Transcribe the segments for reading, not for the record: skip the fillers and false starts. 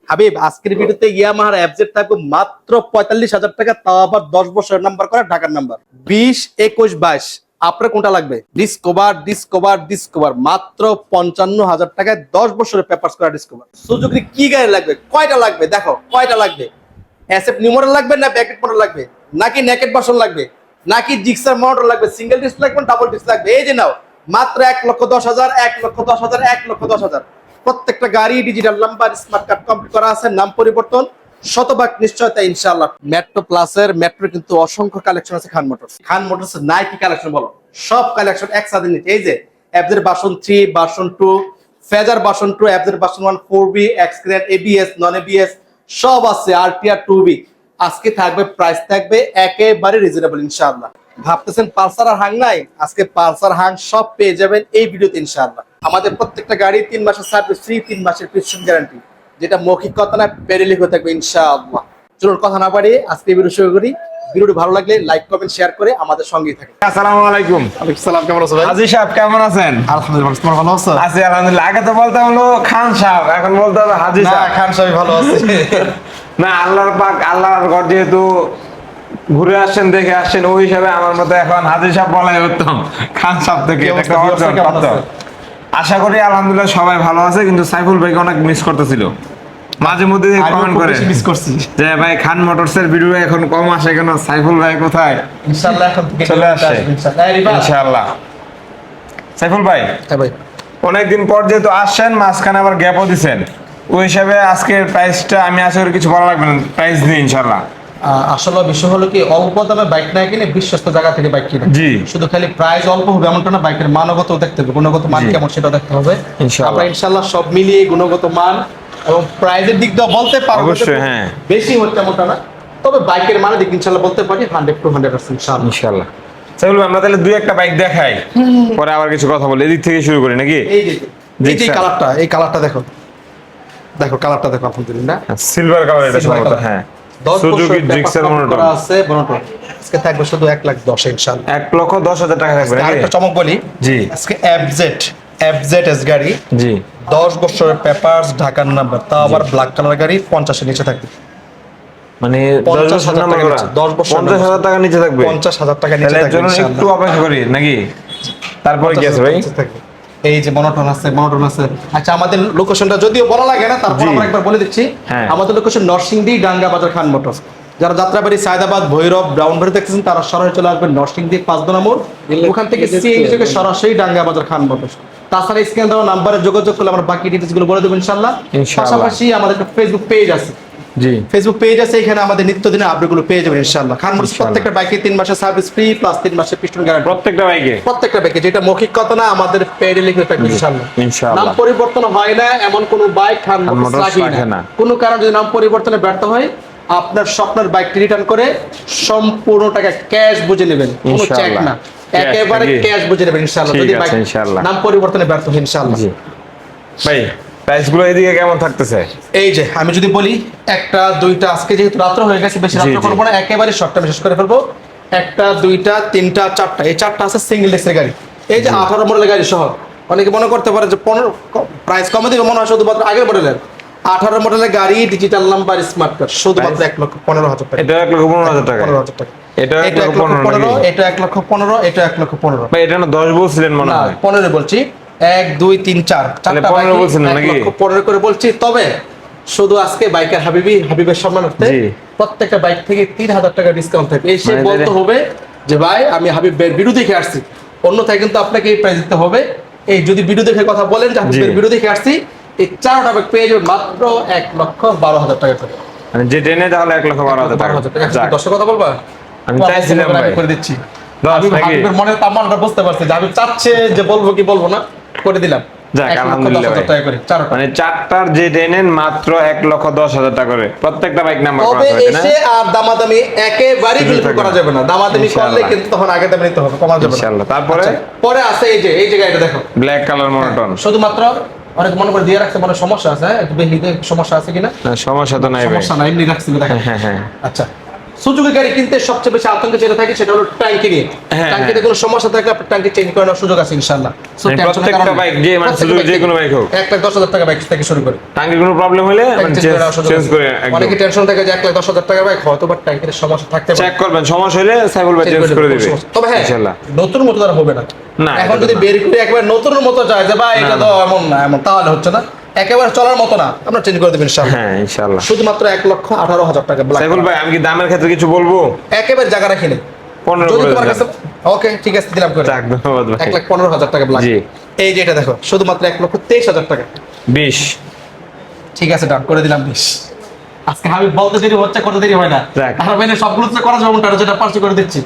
হাবিব আজকের ভিডিওতে ইয়ামাহার এফজেড থাকবে মাত্র 45,000 টাকা, তাও আবার 10 বছরের নাম্বার করা, ঢাকার নাম্বার 20, 21, 22। আপনার কোনটা লাগবে? ডিসকভার মাত্র 55,000 টাকায় 10 বছরের পেপারস করা ডিসকভার। সুজুকি কি গাড়ি লাগবে? কয়টা লাগবে দেখো, কয়টা লাগবে? এসএফ নিউ মডেল লাগবে না ব্যাকেট মডেল লাগবে, নাকি নেকেট ভার্সন লাগবে, নাকি জিক্সার মডেল লাগবে, সিঙ্গেল ডিস্ক লাগবে, ডাবল ডিস্ক লাগবে? এই যে নাও মাত্র 1,10,000, 1,10,000, 1,10,000। প্রত্যেকটা গাড়ি digital number, smart card complete করা আছে, নাম পরিবর্তন, শতভাগ নিশ্চয়তা ইনশাআল্লাহ। মেট্রো প্লাসের মেট্রো কিন্তু অসংখ্য কালেকশন আছে। খান মোটরস নাই কি কালেকশন বলো? সব কালেকশন একসাথে নিচ্ছে। এই যে FZ version 3, version 2, Fazer version 2, FZ version 1, 4B, এক্সক্রেট, এবিএস, নন এবিএস সব আছে, আরটিআর 2B। আজকে থাকবে, প্রাইস থাকবে একেবারে রিজনেবল ইনশাআল্লাহ। ভাবতেছেন পালসার আর হাং নাই? আজকে পালসার হাং সব পেয়ে যাবেন এই ভিডিওতে ইনশাআল্লাহ। আমাদের প্রত্যেকটা গাড়ি 3 মাসের সার্ভিস ফ্রি, 3 মাসের পিস্টন গ্যারান্টি, যেটা মৌখিক কথা না, পেরে লিখে থাকবে ইনশাআল্লাহ। চলুন কথা না বাড়িয়ে আজকে ভিডিও শুরু করি। ভিডিওটি ভালো লাগলে লাইক, কমেন্ট, শেয়ার করে আমাদের সঙ্গেই থাকেন। আসসালামু আলাইকুম। ওয়ালাইকুম সালাম, কেমন আছো ভাই? হাজী সাহেব কেমন আছেন? আলহামদুলিল্লাহ, তোমার ভালো আছো? আছি আলহামদুলিল্লাহ। আগে তো বলতাম হলো খান সাহেব, এখন বলতে হবে হাজী না, সাহেব। খান সাহেব ভালো আছে। না, আল্লাহর পাক, আল্লাহর ঘর যেহেতু ঘুরে আসছেন, দেখে আসছেন, ওই হিসাবে আমার মতে এখন হাজী সাহেব বলাই উত্তম খান সাহেব থেকে। কি এটা অবস্থা, একটা কি অবস্থা, অর্জন কেমন প্রাপ্ত। আছে? আশা করি আলহামদুলিল্লাহ সবাই ভালো আছে, কিন্তু সাইফুল ভাইকে অনেক মিস করতেছিল। মাঝে মধ্যে কমেন্ট করে মিস করছি যে ভাই খান মোটরসের ভিডিও এখন কম আসে কেন, সাইফুল ভাই কোথায়? ইনশাআল্লাহ এখন থেকে চলে আসে ইনশাআল্লাহ। ইনশাআল্লাহ। সাইফুল ভাই হ্যাঁ ভাই, অনেকদিন পর যেহেতু আসছেন, মাঝখানে আবার গ্যাপও দিচ্ছেন, ওই হিসাবে আজকের প্রাইসটা আমি আশা করি কিছু বলা লাগবে না, প্রাইস দিই ইনশাআল্লাহ। আসলে বিষয় হলো কি, অল্প দামে বাইক না কিনে বিশ্বস্ত জায়গা থেকে বাইক কিনে। জি। শুধু খালি প্রাইস অল্প হবে এমনটা না, বাইকের মানগত দেখতে হবে, গুণগত মান জি। কেমন সেটা দেখতে হবে। ইনশাআল্লাহ। আমরা ইনশাআল্লাহ সব মিলিয়ে গুণগত মান এবং প্রাইসের দিক দিয়ে বলতে পারবো। অবশ্যই, হ্যাঁ। বেশি হচ্ছে এমনটা না, তবে বাইকের মানের দিক ইনশাআল্লাহ বলতে পারি 100% ইনশাআল্লাহ। ইনশাআল্লাহ। সাইফুল ভাই আমরা তাহলে দুই একটা বাইক দেখাই, পরে আবার কিছু কথা বলি। এদিক থেকে শুরু করি নাকি? এই যে এই যে জিক্সার। কালারটা দেখো, কালারটা দেখো আলহামদুলিল্লাহ। সিলভার কালার, এটা Silver সম্ভবত, color। হ্যাঁ। 10 সুজুকি বছরের জিক্সার পেপার মনোটন। করা আছে মনোটন। আজকে থাকবে শুধু 1,10,000 ইনশাআল্লাহ। 1,10,000 টাকা থাকবে নাকি? আরেকটা চমক বলি, জি। আজকে এফজেড এস গাড়ি, জি। 10 বছরের পেপারস, ঢাকার নাম্বার, তাও আবার ব্ল্যাক কালার গাড়ি, 50 এর নিচে থাকবে। মানে 50,000 টাকা নিচে, 10 বছর 50,000 টাকা নিচে থাকবে। 50,000 টাকা নিচে তাহলে এর থাকবে জন্য একটু ইনশাআল্লাহ। অপেক্ষা করি নাকি? তারপরে কি আছে ভাই? 50,000 থাকবে। এই যে মনোটন আছে। আচ্ছা, আমাদের লোকেশনটা যদিও বলা লাগে না, তারপর জি। আমরা একবার বলে দিচ্ছি। হ্যাঁ। আমাদের লোকেশন নরসিংদী, ডাঙ্গা বাজার, খান মোটরস। যারা যাত্রাবাড়ি, সায়দাবাদ, ভৈরব, ব্রাউনবাড়ি দেখতেছেন, তারা সরাসরি চলে আসবেন নরসিংদী 5 নম্বর। ওখান থেকে সিএনজি থেকে সরাসরি ডাঙ্গা বাজার, খান মোটরস। তাছাড়া স্ক্রিনে দেওয়া নাম্বারে যোগাযোগ করলে আমরা বাকি ডিটেইলস গুলো বলে দেবো ইনশাআল্লাহ। ইনশাআল্লাহ। পাশাপাশি আমাদের একটা ফেসবুক পেজ আছে, জি। ফেসবুক পেজ আছে, এখানে আমাদের নিত্যদিনের আপডেটগুলো পেয়ে যাবেন ইনশাআল্লাহ। খান মোটরস ইনশাআল্লাহ। প্রত্যেকটা বাইকে 3 মাসের সার্ভিস ফ্রি প্লাস 3 মাসের পিস্টন গ্যারান্টি। প্রত্যেকটা বাইকে? প্রত্যেকটা বাইকে, যেটা মৌখিক কথা না, আমাদের পেডে লিখে থাকবে ইনশাআল্লাহ। ইনশাআল্লাহ। নাম পরিবর্তন হয় না এমন কোন বাইক খান মোটরস মোটরস রাখে রাখে না। না। কোনো কারণে যদি নাম পরিবর্তনে ব্যর্থ হয়, আপনার স্বপ্নের বাইকটি রিটার্ন করে সম্পূর্ণ টাকা ক্যাশ বুঝে নেবেন, কোনো চেক ইনশাআল্লাহ। না, Cash একেবারে নাকি? ক্যাশ বুঝে নেবেন ইনশাআল্লাহ, ঠিক যদি আছে, বাইক ইনশাআল্লাহ। নাম পরিবর্তনে ব্যর্থ হয় ইনশাআল্লাহ। জি। ভাই প্রাইস গুলো এদিকে কেমন থাকতেছে? এই যে আমি যদি বলি, একটা দুইটা, আজকে যেহেতু রাত্র হয়ে গেছে, বেশি জি, রাত্র জি। করবো না, একেবারে শর্টটা শেষ করে ফেলবো। একটা দুইটা তিনটা চারটা, এই চারটা আছে সিঙ্গেল ডিস্কের গাড়ি। এই যে 18 মডেলের গাড়ি সহ, অনেকে মনে করতে পারে যে 15 প্রাইস কমে দিবে, মনে হয় শুধুমাত্র আগের মডেলের। 18 মডেলের গাড়ি, ডিজিটাল নাম্বার, স্মার্ট কার্ড, শুধুমাত্র 1,15,000 টাকা। এটা 1,15,000 টাকা। 15,000 টাকা। এটা এটা 1,15,000 নাকি? এটা 1,15,000, এটা 1,15,000। ভাই এটা না 10 বলছিলেন মনে না, হয়। 15 বলছি। 1 2 3 4 তাহলে চারটা 15 বাইকে বলছেন না নাকি? 1,15,000 করে বলছি। তবে শুধু আজকে বাইকের হাবিবের সম্মানার্থে জি। প্রত্যেকটা বাইক থেকে 3,000 টাকা ডিসকাউন্ট থাকবে। এসে মানে বলতে হবে যে ভাই আমি হাবিবের ভিডিও দেখে আসছি, অন্যথায় কিন্তু আপনাকে এই প্রাইস দিতে হবে। এই যদি ভিডিও দেখে কথা বলেন যে হাবিবের জি। ভিডিও দেখে আসছি, এই 4টা বাইক পেয়ে যাবেন মাত্র 1,12,000 টাকা করে। মানে যে ট্রেনে তাহলে 1,12,000 টাকা। 12,000 টাকা। যাক। 10 কথা বলবা? আমি চাইছিলাম ভাই। করে দিচ্ছি। 10 নাকি? হাবিবের মনের তামান্নাটা বুঝতে পারছি যে হাবিব চাচ্ছে যে বলবো কি বলবো না, করে দিলাম। যাক, আলহামদুলিল্লাহ 1,10,000 টাকা করে 4টা। মানে চারটার যে ট্রেনের মাত্র 1,10,000 টাকা করে প্রত্যেকটা বাইক নাম্বার করা তবে হয়েছে না? এসে আর দামাদামি একেবারেই সুযোগ বিলকুল থাকবে করা না। যাবে না। দামাদামি করলে ইনশাআল্লাহ। কিন্তু তখন আগে দামে নিতে হবে, কমা যাবে না ইনশাআল্লাহ। তারপরে? আচ্ছা, পরে আছে এই যে গাড়িটা দেখো, ব্ল্যাক কালার মনোটন। শুধুমাত্র অনেক মনে করে দিয়ে রাখছে, মানে সমস্যা আছে, হ্যাঁ একটু বেহিতে সমস্যা আছে কিনা? না, সমস্যা তো নাই ভাই। সমস্যা নাই, এমনি রাখছিল দেখেন। হ্যাঁ, হ্যাঁ। আচ্ছা, সুজুকি গাড়ি কিনতে সবচেয়ে বেশি আতঙ্ক যেটা থাকে সেটা হলো ট্যাঙ্কি নিয়ে। হ্যাঁ, ট্যাঙ্কিতে কোনো সমস্যা থাকলে আপনি ট্যাঙ্কি চেঞ্জ করানোর সুযোগ আছে ইনশাআল্লাহ। সো মানে প্রত্যেকটা বাইক যে মানে সুজুকি যে কোনো বাইক হোক 1,10,000 টাকা বাইক থেকে শুরু করে ট্যাঙ্কির কোনো প্রবলেম হলে মানে চেঞ্জ করে একদম অনেকে টেনশন থাকে যে 1,10,000 টাকার বাইক হয়তো বা ট্যাঙ্কিতে সমস্যা থাকতে পারে, চেক করবেন, সমস্যা হলে সাইফুল ভাই চেঞ্জ করে দিবে তবে হ্যাঁ ইনশাআল্লাহ। নতুন মতো আর হবে না। না, এখন এটা যদি না। বের করে একবার নতুনের মতো যায় যে ভাই এটা তো এমন না এমন, তাহলে হচ্ছে না। একেবারে চলার মতো না, আমরা চেঞ্জ করে দেব ইনশাআল্লাহ। হ্যাঁ ইনশাআল্লাহ। শুধুমাত্র 1,18,000 টাকা ব্ল্যাক। সাইফুল ভাই আমি কি দামের ক্ষেত্রে কিছু বলবো? একেবারে জায়গা রাখিনি 15 যদি করে তোমার দেন। কাছে ওকে ঠিক আছে দিলাম করে। যাক ধন্যবাদ ভাই। 1,15,000 টাকা ব্ল্যাক। জি। এই যে এটা দেখো শুধুমাত্র 1,23,000 টাকা। 20 ঠিক আছে ডান করে দিলাম 20। আজকে আমি বলতে দেরি হচ্ছে, করতে দেরি হয় না। যাক। আর মানে সবগুলো তো করা যাবে না, যেটা পারছি করে দিচ্ছি।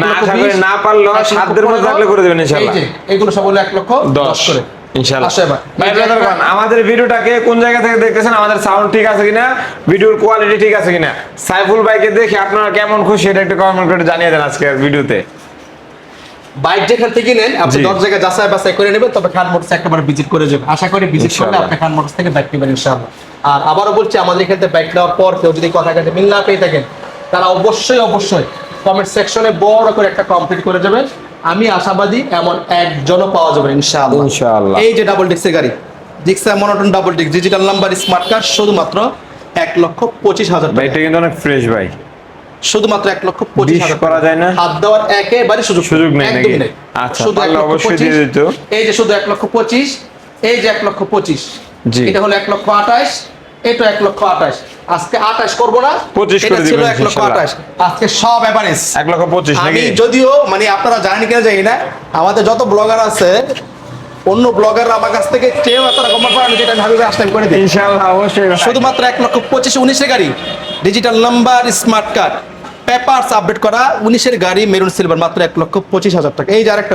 না আশা করি না পারলেও সাধ্যের মধ্যে থাকলে করে দেবেন ইনশাআল্লাহ। এই যে এগুলো সব হলো 1,10,000 করে ইনশাআল্লাহ। আসো এবার। ভাই ব্রাদার গান আমাদের ভিডিওটাকে কোন জায়গা থেকে দেখতেছেন, আমাদের সাউন্ড ঠিক আছে কিনা, ভিডিওর কোয়ালিটি ঠিক আছে কিনা, সাইফুল ভাইকে দেখে আপনারা কেমন খুশি এটা একটু কমেন্ট করে জানিয়ে দেন আজকের ভিডিওতে। বাইক যেখান থেকে নেন আপনি জি। 10 জায়গায় যাচাই বাছাই করে নেবেন, তবে খান মোটরস একবার ভিজিট করে যাবেন। আশা করি ভিজিট করলে ইনশাআল্লাহ। আপনি খান মোটরস থেকে বাইক নেবেন ইনশাআল্লাহ। আর আবারও বলছি আমাদের এখান থেকে বাইক নেওয়ার পর কেউ যদি কথা কাছে মিল না পেয়ে থাকেন তারা অবশ্যই কমেন্ট সেকশনে বড় করে একটা কমপ্লিট করে যাবেন। আমি আশাবাদী এমন একজনও পাওয়া যাবে ইনশাআল্লাহ। ইনশাআল্লাহ। এই যে ডাবল ডিস্কের গাড়ি ডিক্সা monotone double disc digital number smart card শুধুমাত্র 1,25,000 ভাই টাকা। এটা কিন্তু অনেক ফ্রেশ ভাই। শুধুমাত্র 1,25,000 করা যায় না? হাত দেওয়ার একেবারে সুযোগ নেই একদমই নাকি? নেই। আচ্ছা, শুধু পারলে অবশ্যই দিয়ে দিত। এই যে শুধু 1,25,000, এই যে 1,25,000, জি। এটা হলো 1,28,000, এটা 1,28,000। আজকে 28 করবো না, 25 এটা করে ছিল দিবেন 1,28,000। আজকে সব এভারেজ 1,25,000 আমি নাকি? যদিও মানে আপনারা জানেন কিনা জানি না, আমাদের যত ব্লগার আছে অন্য ব্লগাররা আমার কাছ থেকে কেউ এত রকম পারে যেটা আমি ভাবি আসলে করে দিই। ইনশাআল্লাহ অবশ্যই ভাই। শুধুমাত্র 1,25,000 19-এর গাড়ি digital number smart card papers update করা 19-এর গাড়ি মেরুন সিলভার মাত্র 1,25,000 টাকা। এই যে আরেকটা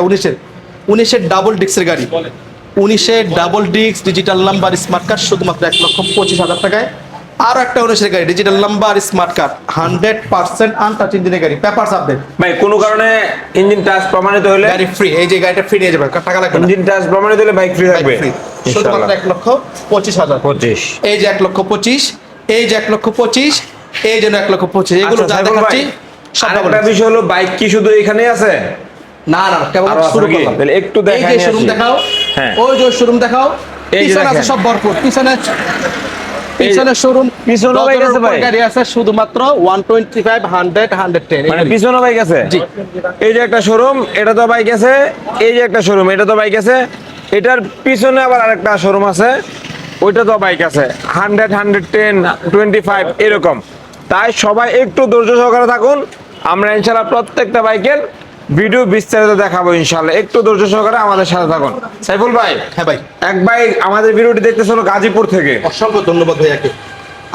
19-এর ডাবল ডিস্কের গাড়ি 19-এর double disc digital number smart card শুধুমাত্র 1,25,000 টাকায়। আরো একটা 19-এর গাড়ি digital number smart card 100% untouch ইঞ্জিনের গাড়ি পেপারস আপডেট ভাই কোনো কারণে ইঞ্জিন টাচ প্রমাণিত হলে গাড়ি ফ্রি। এই যে গাড়িটা ফ্রি নিয়ে যাবে, টাকা লাগবে না, ইঞ্জিন টাচ প্রমাণিত হলে বাইক ফ্রি থাকবে ফ্রি ইনশাআল্লাহ। শুধুমাত্র 1,25,000। 25 এই যে 1,25,000, এই যে 1,25,000, এই যে 1,25,000, এগুলো আচ্ছা, যা সাইফুল দেখাচ্ছি ভাই, সব আরেকটা ডাবল। বিষয় হলো বাইক কি শুধু এখানেই আছে? না না কেবল আরো আছে শুরু নাকি? করলাম। তাহলে একটু এই দেখাই যে নিয়ে শোরুম আসি। দেখাও, হ্যাঁ। ওই যে শোরুম দেখাও, এই যে পিছনে আছে দেখেন। সব ভরপুর, পিছনে শোরুম, পিছনেও বাইক আছে ভাই? গাড়ি আছে শুধুমাত্র 125, 100, 110 মানে পিছনে বাইক আছে? জি। এই যে একটা শোরুম এটা তো বাইক আছে, এই যে একটা শোরুম এটা তো বাইক আছে, এটার পিছনে আবার আরেকটা শোরুম আছে ওইটা তো বাইক আছে 100, 110, 25 এরকম। তাই সবাই একটু ধৈর্য সহকারে থাকুন, আমরা ইনশাআল্লাহ প্রত্যেকটা বাইকের ভিডিও বিস্তারিত দেখাবো ইনশাআল্লাহ। একটু ধৈর্য সহকারে আমাদের সাথে থাকুন। সাইফুল ভাই, হ্যাঁ ভাই, এক ভাই আমাদের ভিডিওটি দেখতেছিল গাজীপুর থেকে। অসংখ্য ধন্যবাদ ভাইয়াকে।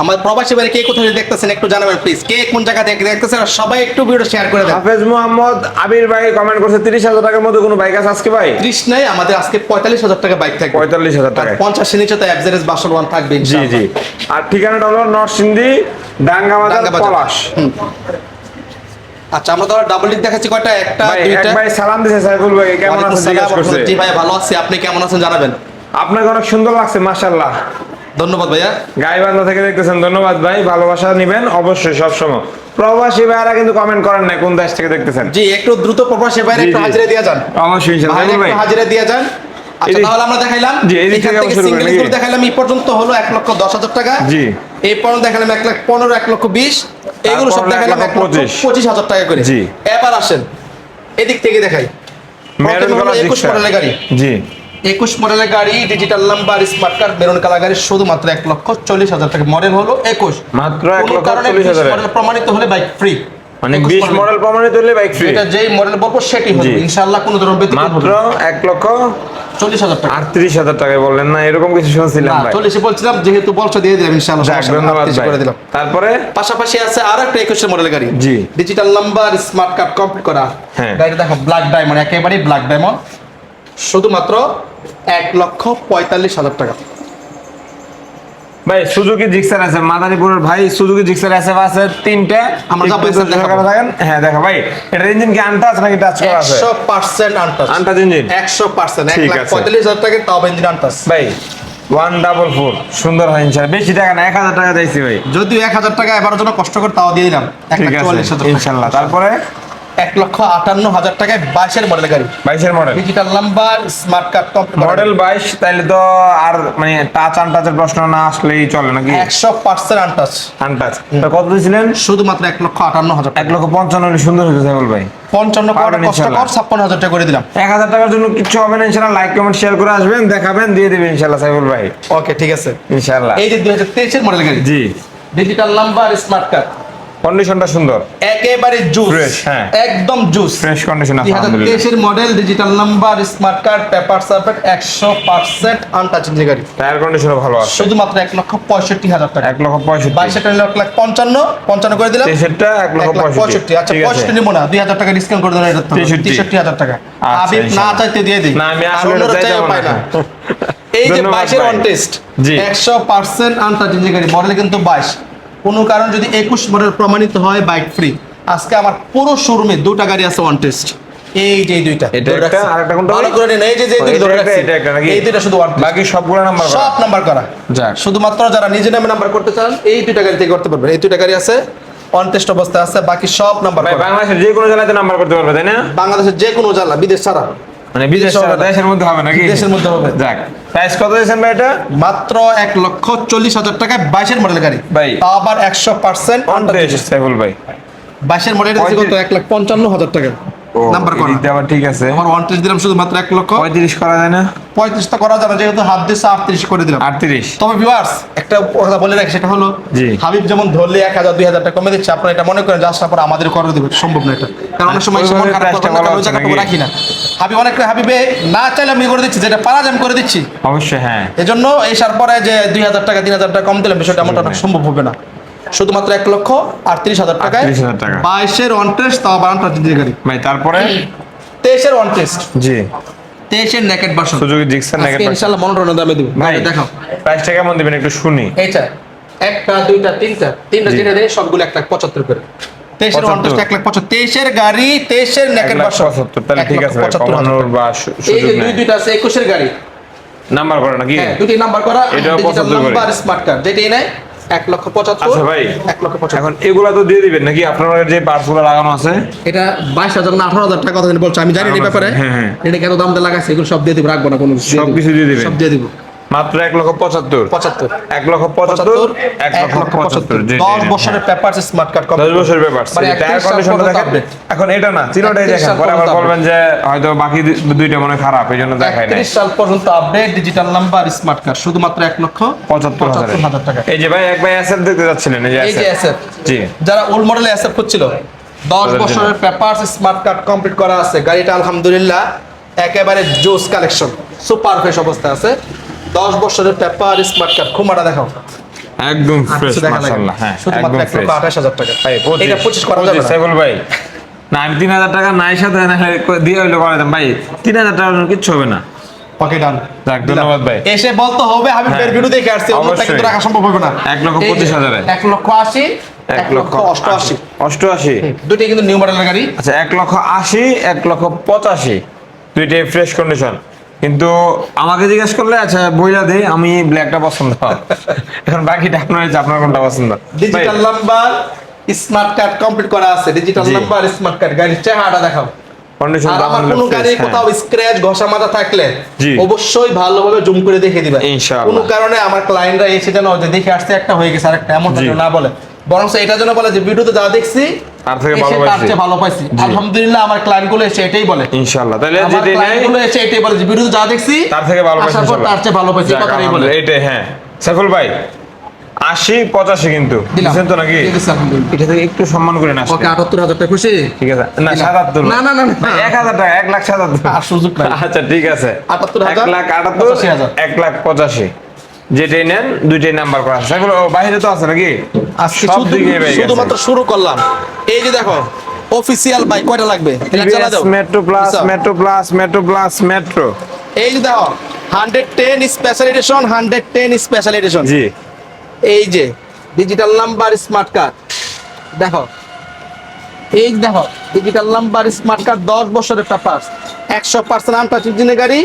আমার প্রবাসী বাইরে কে কোথায় দেখতেছেন একটু জানাবেন প্লিজ, কে কোন জায়গা থেকে দেখতেছেন আর সবাই একটু ভিডিও শেয়ার করে দেন। হাফেজ মোহাম্মদ আবির ভাই কমেন্ট করছে 30,000 টাকার মধ্যে কোনো বাইক আছে আজকে ভাই? 30 নাই, আমাদের আজকে 45,000 টাকা বাইক থাকবে। 45,000 টাকা। 50 এর নিচে তো অ্যাভারেজ বাসল ওয়ান থাকবে জি ইনশাআল্লাহ। জি। আর ঠিকানাটা হলো নরসিংদী ডাঙ্গাবাজার ডাঙ্গা বাজার। পলাশ। আচ্ছা আমরা তো ডাবল ডিক দেখাচ্ছি কয়টা, একটা ভাই এক দুইটা। ভাই সালাম দিয়েছে সাইফুল ভাই, কেমন ওয়ালাইকুম আছেন জিজ্ঞেস আসসালাম, করছে। জি ভাই ভালো আছি, আপনি কেমন আছেন জানাবেন। আপনাকে অনেক সুন্দর লাগছে মাশাআল্লাহ। ধন্যবাদ ভাইয়া। গাইবান্ধা থেকে দেখতেছেন, ধন্যবাদ ভাই, ভালোবাসা নিবেন অবশ্যই সবসময়। প্রবাসী ভাইরা কিন্তু কমেন্ট করেন না কোন দেশ থেকে দেখতেছেন। জি একটু দ্রুত প্রবাসী বাইরে জি, একটু জি। হাজিরা দিয়ে যান, অবশ্যই ইনশাআল্লাহ ভাই সাইফুল ভাই। একটু হাজিরা দিয়ে যান। আচ্ছা এদিক- তাহলে আমরা দেখাইলাম, জি, এদিক এখান থেকে থেকে শুরু করি সিঙ্গেল নাকি? গুলো দেখাইলাম এই পর্যন্ত হলো 1,10,000 টাকা। জি। এই পর্যন্ত দেখালাম 1,15,000, 1,20,000, এগুলো সব তারপর দেখাইলাম 1,25,000 1,25,000 টাকা করে। জি। এবার আসেন এদিক থেকে দেখাই। মেরুন প্রথমে হলো কালার 21 মডেলের গাড়ি, জি 21 মডেলের গাড়ি digital number smart card maroon colour গাড়ি শুধুমাত্র 1,40,000 টাকা। মডেল হলো 21, মাত্র কোনো কারণে 1,40,000 মডেল প্রমাণিত হলে বাইক ফ্রি। মানে 20 মডেল প্রমাণিত হলে বাইক ফ্রি। এটা যেই মডেল বলবো সেটি হবে জি। ইনশাআল্লাহ, কোনো ধরনের ব্যতিক্রম মাত্র হবে না। 1,40,000 টাকা। 38,000 টাকায় বললেন না, এরকম কিছু শুনছিলাম না ভাই। 40 বলছিলাম, যেহেতু বলছো দিয়ে দিলাম ইনশাআল্লাহ, যাক, সমস্যা নেই, ধন্যবাদ 38 ভাই। করে দিলাম। তারপরে পাশাপাশি আছে আর একটা 21 মডেলের গাড়ি, জি। Digital number smart card complete করা। হ্যাঁ। গাড়িটা দেখো ব্ল্যাক ডায়মন্ড, একেবারে ব্ল্যাক ডায়মন্ড, শুধুমাত্র 1,45,000 টাকা। ভাই সুজুকি জিক্সার আছে মাদারীপুরের ভাই, সুজুকি জিক্সার এসএফ আছে 3টে। আমরা একটু যাবো, ধৈর্য দেখাবো। সহকারে থাকেন। হ্যাঁ দেখো ভাই, এটা ইঞ্জিন কি আনটাচ নাকি টাচ করা আছে? 100% আনটাচ। Untouch engine? 100%, ঠিক আছে। 1,45,000 টাকা তাও ইঞ্জিন আনটাচ। ভাই 144 সুন্দর হয় ইনশাআল্লাহ। বেশি টাকা না, 1000 টাকা চাইছি ভাই। যদিও 1000 টাকা এবারের জন্য কষ্ট করে তাও দিয়ে দিলাম, ঠিক আছে ইনশাআল্লাহ। তারপরে 1,58,000 টাকায় 22 এর মডেল গাড়ি, 22 এর model, digital number, smart card complete model 22। তাইলে তো আর মানে টাচ আনটাচের প্রশ্ন না আসলেই চলে নাকি? 100% আনটাচ। আনটাচ তো কত দিয়েছিলেন? শুধুমাত্র 1,58,000 টাকা। 1,55,000 সুন্দর হয়েছে সাইফুল ভাই। 55 করে পারবেন কষ্ট কর, ইনশাআল্লাহ। 56,000 টাকা করে দিলাম। 1000 টাকার জন্য কিচ্ছু হবে না ইনশাআল্লাহ। লাইক কমেন্ট শেয়ার করে আসবেন, দেখাবেন, দিয়ে দিবেন ইনশাআল্লাহ সাইফুল ভাই। ওকে ঠিক আছে। ইনশাআল্লাহ। এই যে 2023 এর মডেল গাড়ি, জি, ডিজিটাল নাম্বার, স্মার্ট কার্ড, কন্ডিশনটা সুন্দর, একেবারে জুস, Fresh, হ্যাঁ। একদম জুস, ফ্রেশ কন্ডিশন আছে আলহামদুলিল্লাহ। 2023 এর model, digital number, smart card, paper সার্ভেট, 100% আনটাচিং গাড়ি। টায়ার কন্ডিশনও ভালো আছে। শুধুমাত্র 1,65,000 টাকা। 1,65,000। 22 টাকা 1,55,000 করে দিলাম। 63টা 1,65,000। 1,65,000। আচ্ছা 65 নিব না, 2,000 টাকা ডিসকাউন্ট করে দেন, এটা তো 63,000 টাকা। আচ্ছা, আবিব না ইনশাআল্লাহ। চাইতে দিয়ে দেই, না, আমি আর আসলে অন্যরা চাইতে চাইও পারবো পায় না। না। এই যে ধন্যবাদ 22 এর ভাই। On test, G. 100% আনটাচিং গাড়ি, মডেল কিন্তু 22, কোনো কারণ যদি 21 মডেল প্রমাণিত হয় বাইক ফ্রি। আজকে আমার পুরো শোরুমে দুটো গাড়ি আছে অন টেস্ট, এই যে দুইটা এটা ধরে একটা, রাখছি। আরেকটা কোনটা ভালো ভাই? করে নিন, এই যে ও, দুইটা এটা ধরে একটা, রাখছি, এটা একটা নাকি? এই দুইটা শুধু অন টেস্ট, বাকি সবগুলো নাম্বার সব নাম্বার করা। যাক। শুধুমাত্র যারা নিজে নামে নাম্বার করতে চান এই দুইটা গাড়ি থেকে করতে পারবেন। এই দুইটা গাড়ি আছে অন টেস্ট অবস্থায় আছে, বাকি সব নাম্বার ভাই করা। বাংলাদেশের যে কোনো জেলাতে নাম্বার করতে পারবে তাই না? বাংলাদেশের যে কোনো জেলা, বিদেশ ছাড়া, মানে বিদেশ ছাড়া দেশের মধ্যে হবে নাকি? দেশের মধ্যে হবে। যাক, প্রাইস কত দিয়েছেন ভাই এটা? মাত্র 1,40,000 টাকায় 22 এর মডেল গাড়ি ভাই। তাও আবার 100% অন টেস্ট সাইফুল ভাই। 22 এর মডেল কত? 1,55,000 টাকা নাম্বার করা। এদিকটা আবার ঠিক আছে। আমার ওয়ান টেস্ট দিলাম শুধু মাত্র 35 করা যায় না? 1,35,000 টা করা যাবে, যেহেতু হাত দিচ্ছে 38 করে দিলাম। 38। তবে ভিউয়ার্স একটা কথা বলে রাখি, সেটা হলো জি। হাবিব যেমন ধরলে 1,000 2,000 টাকা কমে দিচ্ছে, আপনারা এটা মনে করেন যে আসার পর আমাদের করে দেবে, সম্ভব না এটা। কারণ অনেক সময় ওইভাবে মন খারাপ price টা করবেন না, বলা কারণ ওই হচ্ছে জায়গাটুকু নাকি? রাখি না। হাবিব অনেক হাবিবে না চাইলে আমি করে দিচ্ছি, যেটা পারা যায় আমি করে দিচ্ছি। অবশ্যই হ্যাঁ। এজন্য এসার পরে যে 2,000 টাকা 3,000 টাকা কম দিলাম, বিষয়টা আমার অনেক সম্ভব হবে না। শুধুমাত্র 1,38,000 টাকায় 38,000 টাকা। 22 এর অন টেস্ট, তাও আবার আনটাচিং গাড়ি। ভাই তারপরে 23 এর অন টেস্ট, জি 23 এর নেকেড ভার্সন, সুজুকি জিক্সার আজকে নেগেটিভ। ইনশাআল্লাহ মনোটন দামে দেব। ভাই দেখাও প্রাইসটা কেমন দিবেন একটু শুনি। এইটা একটা দুইটা তিনটা জি। যেটা দেয় সবগুলো 1,75,000 করে। 23 এর অন টেস্ট 1,75,000, 23 এর গাড়ি, 23 এর নেকেড ভার্সন 1,75,000 তাহলে ঠিক আছে ভাই, 1,75,000 কমানোর বা এই যে সুযোগ নেই। দুইটা আছে 21 এর গাড়ি, নাম্বার করে নাকি? হ্যাঁ দুটি নাম্বার করা, এটাও ডিজিটাল 75 করে। নাম্বার, স্মার্ট কার্ড, যেটাই নেয় 1,75,000। আচ্ছা ভাই, 1,75,000 এখন এগুলা তো দিয়ে দিবেন নাকি? আপনার যে পার্টসগুলো লাগানো আছে এটা 22,000 না 18,000 টাকা কথা বলছো, আমি জানি না এই ব্যাপারে। হ্যাঁ, হ্যাঁ। এটা কেন দাম দিয়ে লাগাইছে, এগুলো সব দিয়ে দিব, রাখবো না কোনো কিছু, সবকিছু দিয়ে দিবেন? সব দিয়ে দিব। মাত্র 1,75,000। 75 1,75,000 1,75,000 জি, 10 বছরের পেপারস, স্মার্ট কার্ড, 10 বছরের ব্যাপার। মানে টায়ার 31 সাল কন্ডিশনটা পর্যন্ত দেখেন। update। এখন এটা না, তিনটাই 31 দেখেন, সাল পরে আবার পর্যন্ত বলবেন যে হয়তো বাকি দুইটা মনে হয় খারাপ, এই জন্য দেখায় নাই। 31 সাল পর্যন্ত update, digital number, smart card, শুধুমাত্র 1,75,000 টাকা। এই যে ভাই এক ভাই অ্যাসেট দেখতে যাচ্ছিলেন, এই যে এই যে অ্যাসেট। অ্যাসেট, জি যারা ওল্ড মডেলে অ্যাসেট করছিল, 10 তাদের বছরের পেপারস, স্মার্ট কার্ড কমপ্লিট করা আছে, গাড়িটা আলহামদুলিল্লাহ একেবারে জোস কালেকশন, সুপার ফ্রেশ অবস্থায় আছে। 10 বছরের পেপার, স্মার্ট কার্ড, খুমাটা দেখাও, একদম আর ফ্রেশ কিছু দেখা লাগে না। মাশাআল্লাহ। হ্যাঁ শুধুমাত্র একদম ফ্রেশ 1,28,000 টাকা। ভাই এটা 25 করা যাবে না। সাইফুল ভাই না, আমি 3,000 টাকা নাই সাথে না দিয়ে হইলো করে দেন ভাই, 3,000 টাকার জন্য কিচ্ছু হবে না। ওকে ডান, যাক, ধন্যবাদ ভাই। এসে বলতে হবে হাবিবের হ্যাঁ, ভিডিও দেখে আসছে, অন্যটা কিন্তু অবশ্যই। রাখা সম্ভব হবে না। 1,25,000 1,80,000, 1,80,000 1,88,000, 88। দুটোই কিন্তু নিউ মডেলের গাড়ি। আচ্ছা 1,80,000 1,85,000 দুইটাই ফ্রেশ কন্ডিশন। কিন্তু আমাকে জিজ্ঞেস করলে আচ্ছা বইলা দেই, আমি ব্ল্যাকটা পছন্দ। এখন বাকিটা আপনার ইচ্ছা, আপনার কোনটা পছন্দ। Digital number, smart card complete করা আছে, ডিজিটাল জি। নাম্বার, স্মার্ট কার্ড, গাড়ির চেহারাটা দেখাও। কন্ডিশন আর আমার কোনো গাড়ি কোথাও স্ক্র্যাচ ঘষা মাজা থাকলে জি। অবশ্যই ভালোভাবে জুম করে দেখে দিবেন। ইনশাআল্লাহ। কোনো কারণে আমার ক্লায়েন্টরা এসে যেন যে দেখে আসছে একটা হয়ে গেছে আরেকটা, এমন জি। যেন না বলে, বরং এটা যেন বলে যে ভিডিওতে যা দেখছি তার থেকে এসে ভালো তার পাইছি। চেয়ে ভালো পাইছি। আলহামদুলিল্লাহ আমার ক্লায়েন্ট গুলো এসে এটাই বলে, ইনশাআল্লাহ। তাহলে আমার যেটাই নাই ক্লায়েন্ট গুলো এসে এটাই বলে যে ভিডিওতে যা দেখছি তার থেকে ভালো পাইছি আসার পর ইনশাআল্লাহ। তার চেয়ে ভালো পাইছি, যাক, কথাই বলে। এইটাই হ্যাঁ। সাইফুল ভাই 80-85 কিন্তু দিলাম। দিছেন তো নাকি? দিয়ে দিচ্ছি আলহামদুলিল্লাহ। এটা থেকে একটু সম্মান করে না ওকে 78,000 টাকা খুশি? ঠিক আছে না, দিলাম। 77 না, না, না, না। 1,000 টাকা, 1,77,000 আর সুযোগ নাই। আচ্ছা ঠিক আছে, 78,000, 1,78,000 1,85,000 যেটাই নেন দুইটাই নাম্বার করা আছে। সাইফুল ও বাইরে তো আছে নাকি? আজকে সব দিকে পেয়ে গেছে। শুধুমাত্র শুরু করলাম। এই যে দেখো অফিসিয়াল বাইক কয়টা লাগবে? এটা চালা দাও। মেট্রো প্লাস, আচ্ছা, metro plus, metro plus, metro. এই যে দেখো 110 স্পেশাল এডিশন, 110 স্পেশাল এডিশন। জি এই যে ডিজিটাল নাম্বার, স্মার্ট কার্ড দেখো, এই যে দেখো ডিজিটাল নাম্বার, স্মার্ট কার্ড, 10 বছরের পেপার, 100% আনটাচ ইঞ্জিনের গাড়ি,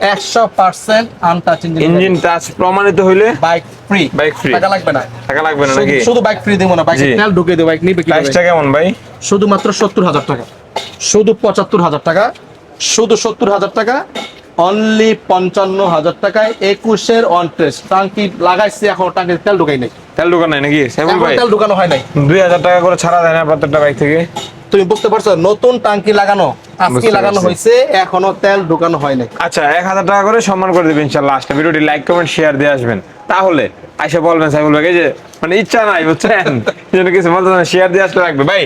100% আনটাচ ইঞ্জিন টাচ প্রমাণিত হইলে বাইক ফ্রি। বাইক ফ্রি, টাকা লাগবে না, টাকা লাগবে না নাকি? শুধু বাইক ফ্রি দেবো না, বাইক জি। তেল ঢুকিয়ে দেবো, বাইক নিবে কি? প্রাইসটা কেমন ভাই? শুধুমাত্র 70,000 টাকা, শুধু 75,000 টাকা, শুধু 70,000 টাকা, অনলি 55,000 টাকায় 21-এর অন টেস্ট। টাঙ্কি লাগাইছি, এখন টাঙ্কি তেল ঢুকাই নাই, তেল দোকান নাই নাকি সাইফুল এখন ভাই? তেল ঢুকানো হয় নাই। 2000 টাকা করে ছাড়া দেয় না প্রত্যেকটা বাইক থেকে? তুমি বুঝতে পারছো, নতুন টাঙ্কি লাগানো, আজকে বুঝতে লাগানো পারছি। হয়েছে, এখনো তেল ঢুকানো হয় নাই। আচ্ছা 1000 টাকা করে সম্মান করে দেবেন ইনশাআল্লাহ। আজকে ভিডিওটি লাইক কমেন্ট শেয়ার দিয়ে আসবেন, তাহলে আইসা বলবেন সাইফুল ভাই যে মানে ইচ্ছা নাই বুঝছেন, যেন কিছু বলতে না, শেয়ার দিয়ে আসলে লাগবে ভাই।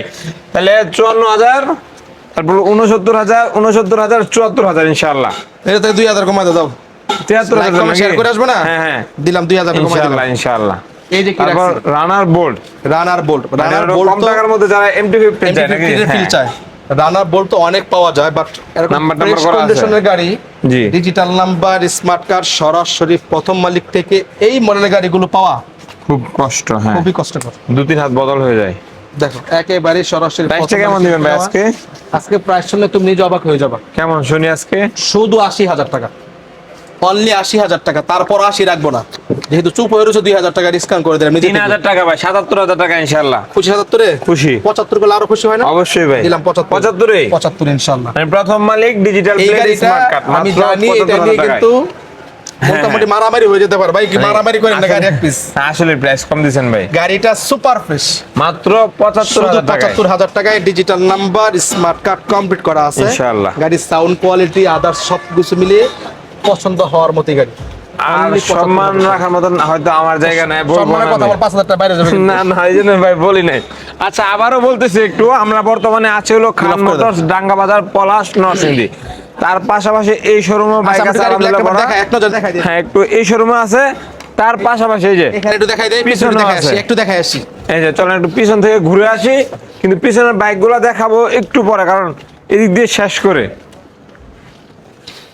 তাহলে 54,000, তারপর 69,000, 69,000, 74,000 ইনশাআল্লাহ। এটা থেকে 2,000 কমাই দাও, 73,000 নাকি? শেয়ার করে আসবে না? হ্যাঁ হ্যাঁ দিলাম 2,000 কমাই ইনশাআল্লাহ দিলাম। ইনশাআল্লাহ। এই যে কি তারপর রাখছি, রানার বোল্ট, রানার বোল্ট, রানার রানার বোল্ট কম টাকার মধ্যে যারা MT-50 চায় নাকি? ফিল হ্যাঁ। চায়, রানার বোল্ট তো অনেক পাওয়া যায়, বাট এরকম নাম্বার ফ্রেশ করা আছে। কন্ডিশনের গাড়ি, জি। ডিজিটাল নাম্বার, স্মার্ট কার্ড, সরাসরি প্রথম মালিক থেকে এই মডেলের গাড়িগুলো পাওয়া খুব কষ্ট, হ্যাঁ খুবই কষ্টকর। 2-3 হাত বদল হয়ে যায়। দেখো একেবারে সরাসরি প্রাইসটা প্রথম কেমন মালিক দিবেন ভাই থেকে আজকে? পাওয়া। আজকে প্রাইস শুনলে তুমি নিজে অবাক হয়ে যাবা। কেমন শুনি আজকে? শুধু 80,000 টাকা, অনলি 80,000 টাকা, তারপর 80 রাখবো না, যেহেতু চুপ হয়ে রয়েছে 2,000 টাকা ডিসকাউন্ট করে দিলাম। 3,000 টাকা ভাই, 77,000 টাকা ইনশাআল্লাহ। খুশি 77-এ? খুশি 75 করলে আরো খুশি হয় না? অবশ্যই ভাই। দিলাম 75। 75 75 ইনশাআল্লাহ। মানে প্রথম মালিক ডিজিটাল এই প্লেট গাড়িটা স্মার্ট কার্ড আমি মাত্র জানি, এটা 75,000 নিয়ে টাকায়। কিন্তু মোটামুটি মারামারি হয়ে যেতে পারে ভাই, কি মারামারি করেন না গাড়ি এক পিস। আসলে প্রাইস কম দিবেন ভাই, গাড়িটা সুপার ফ্রেশ, মাত্র শুধু 75,000 টাকায় 75,000 টাকায় digital number, smart card complete করা আছে ইনশাআল্লাহ। গাড়ির সাউন্ড কোয়ালিটি, আদার্স সব কিছু মিলিয়ে পছন্দ হওয়ার মতোই গাড়ি। আর Only সম্মান 75,000 রাখার মতন হয়তো আমার জায়গা নাই, বলবো সম্মানের না কথা আমি। আমার 5,000 টাকা বাইরে যাবে না না এই জন্য ভাই বলি নাই। আচ্ছা আবারও বলতেছি একটু, আমরা বর্তমানে আছে হলো খান মাফ করে দাও। মোটরস, ডাঙ্গা বাজার, পলাশ, নরসিংদী। তার পাশাপাশি এই শোরুমে বাইক আছে আলহামদুলিল্লাহ ভরা। দেখা, এক নজর দেখাই দিই। হ্যাঁ একটু এই শোরুমে আছে, তার পাশাপাশি এই যে এখানে একটু দেখাই দেই, পিছনে পিছনেও দেখাই আছে। আসি, একটু দেখাই আসি। এই যে চলেন একটু পিছন থেকে ঘুরে আসি, কিন্তু পিছনের বাইকগুলো দেখাবো একটু পরে, কারণ এদিক দিয়ে শেষ করে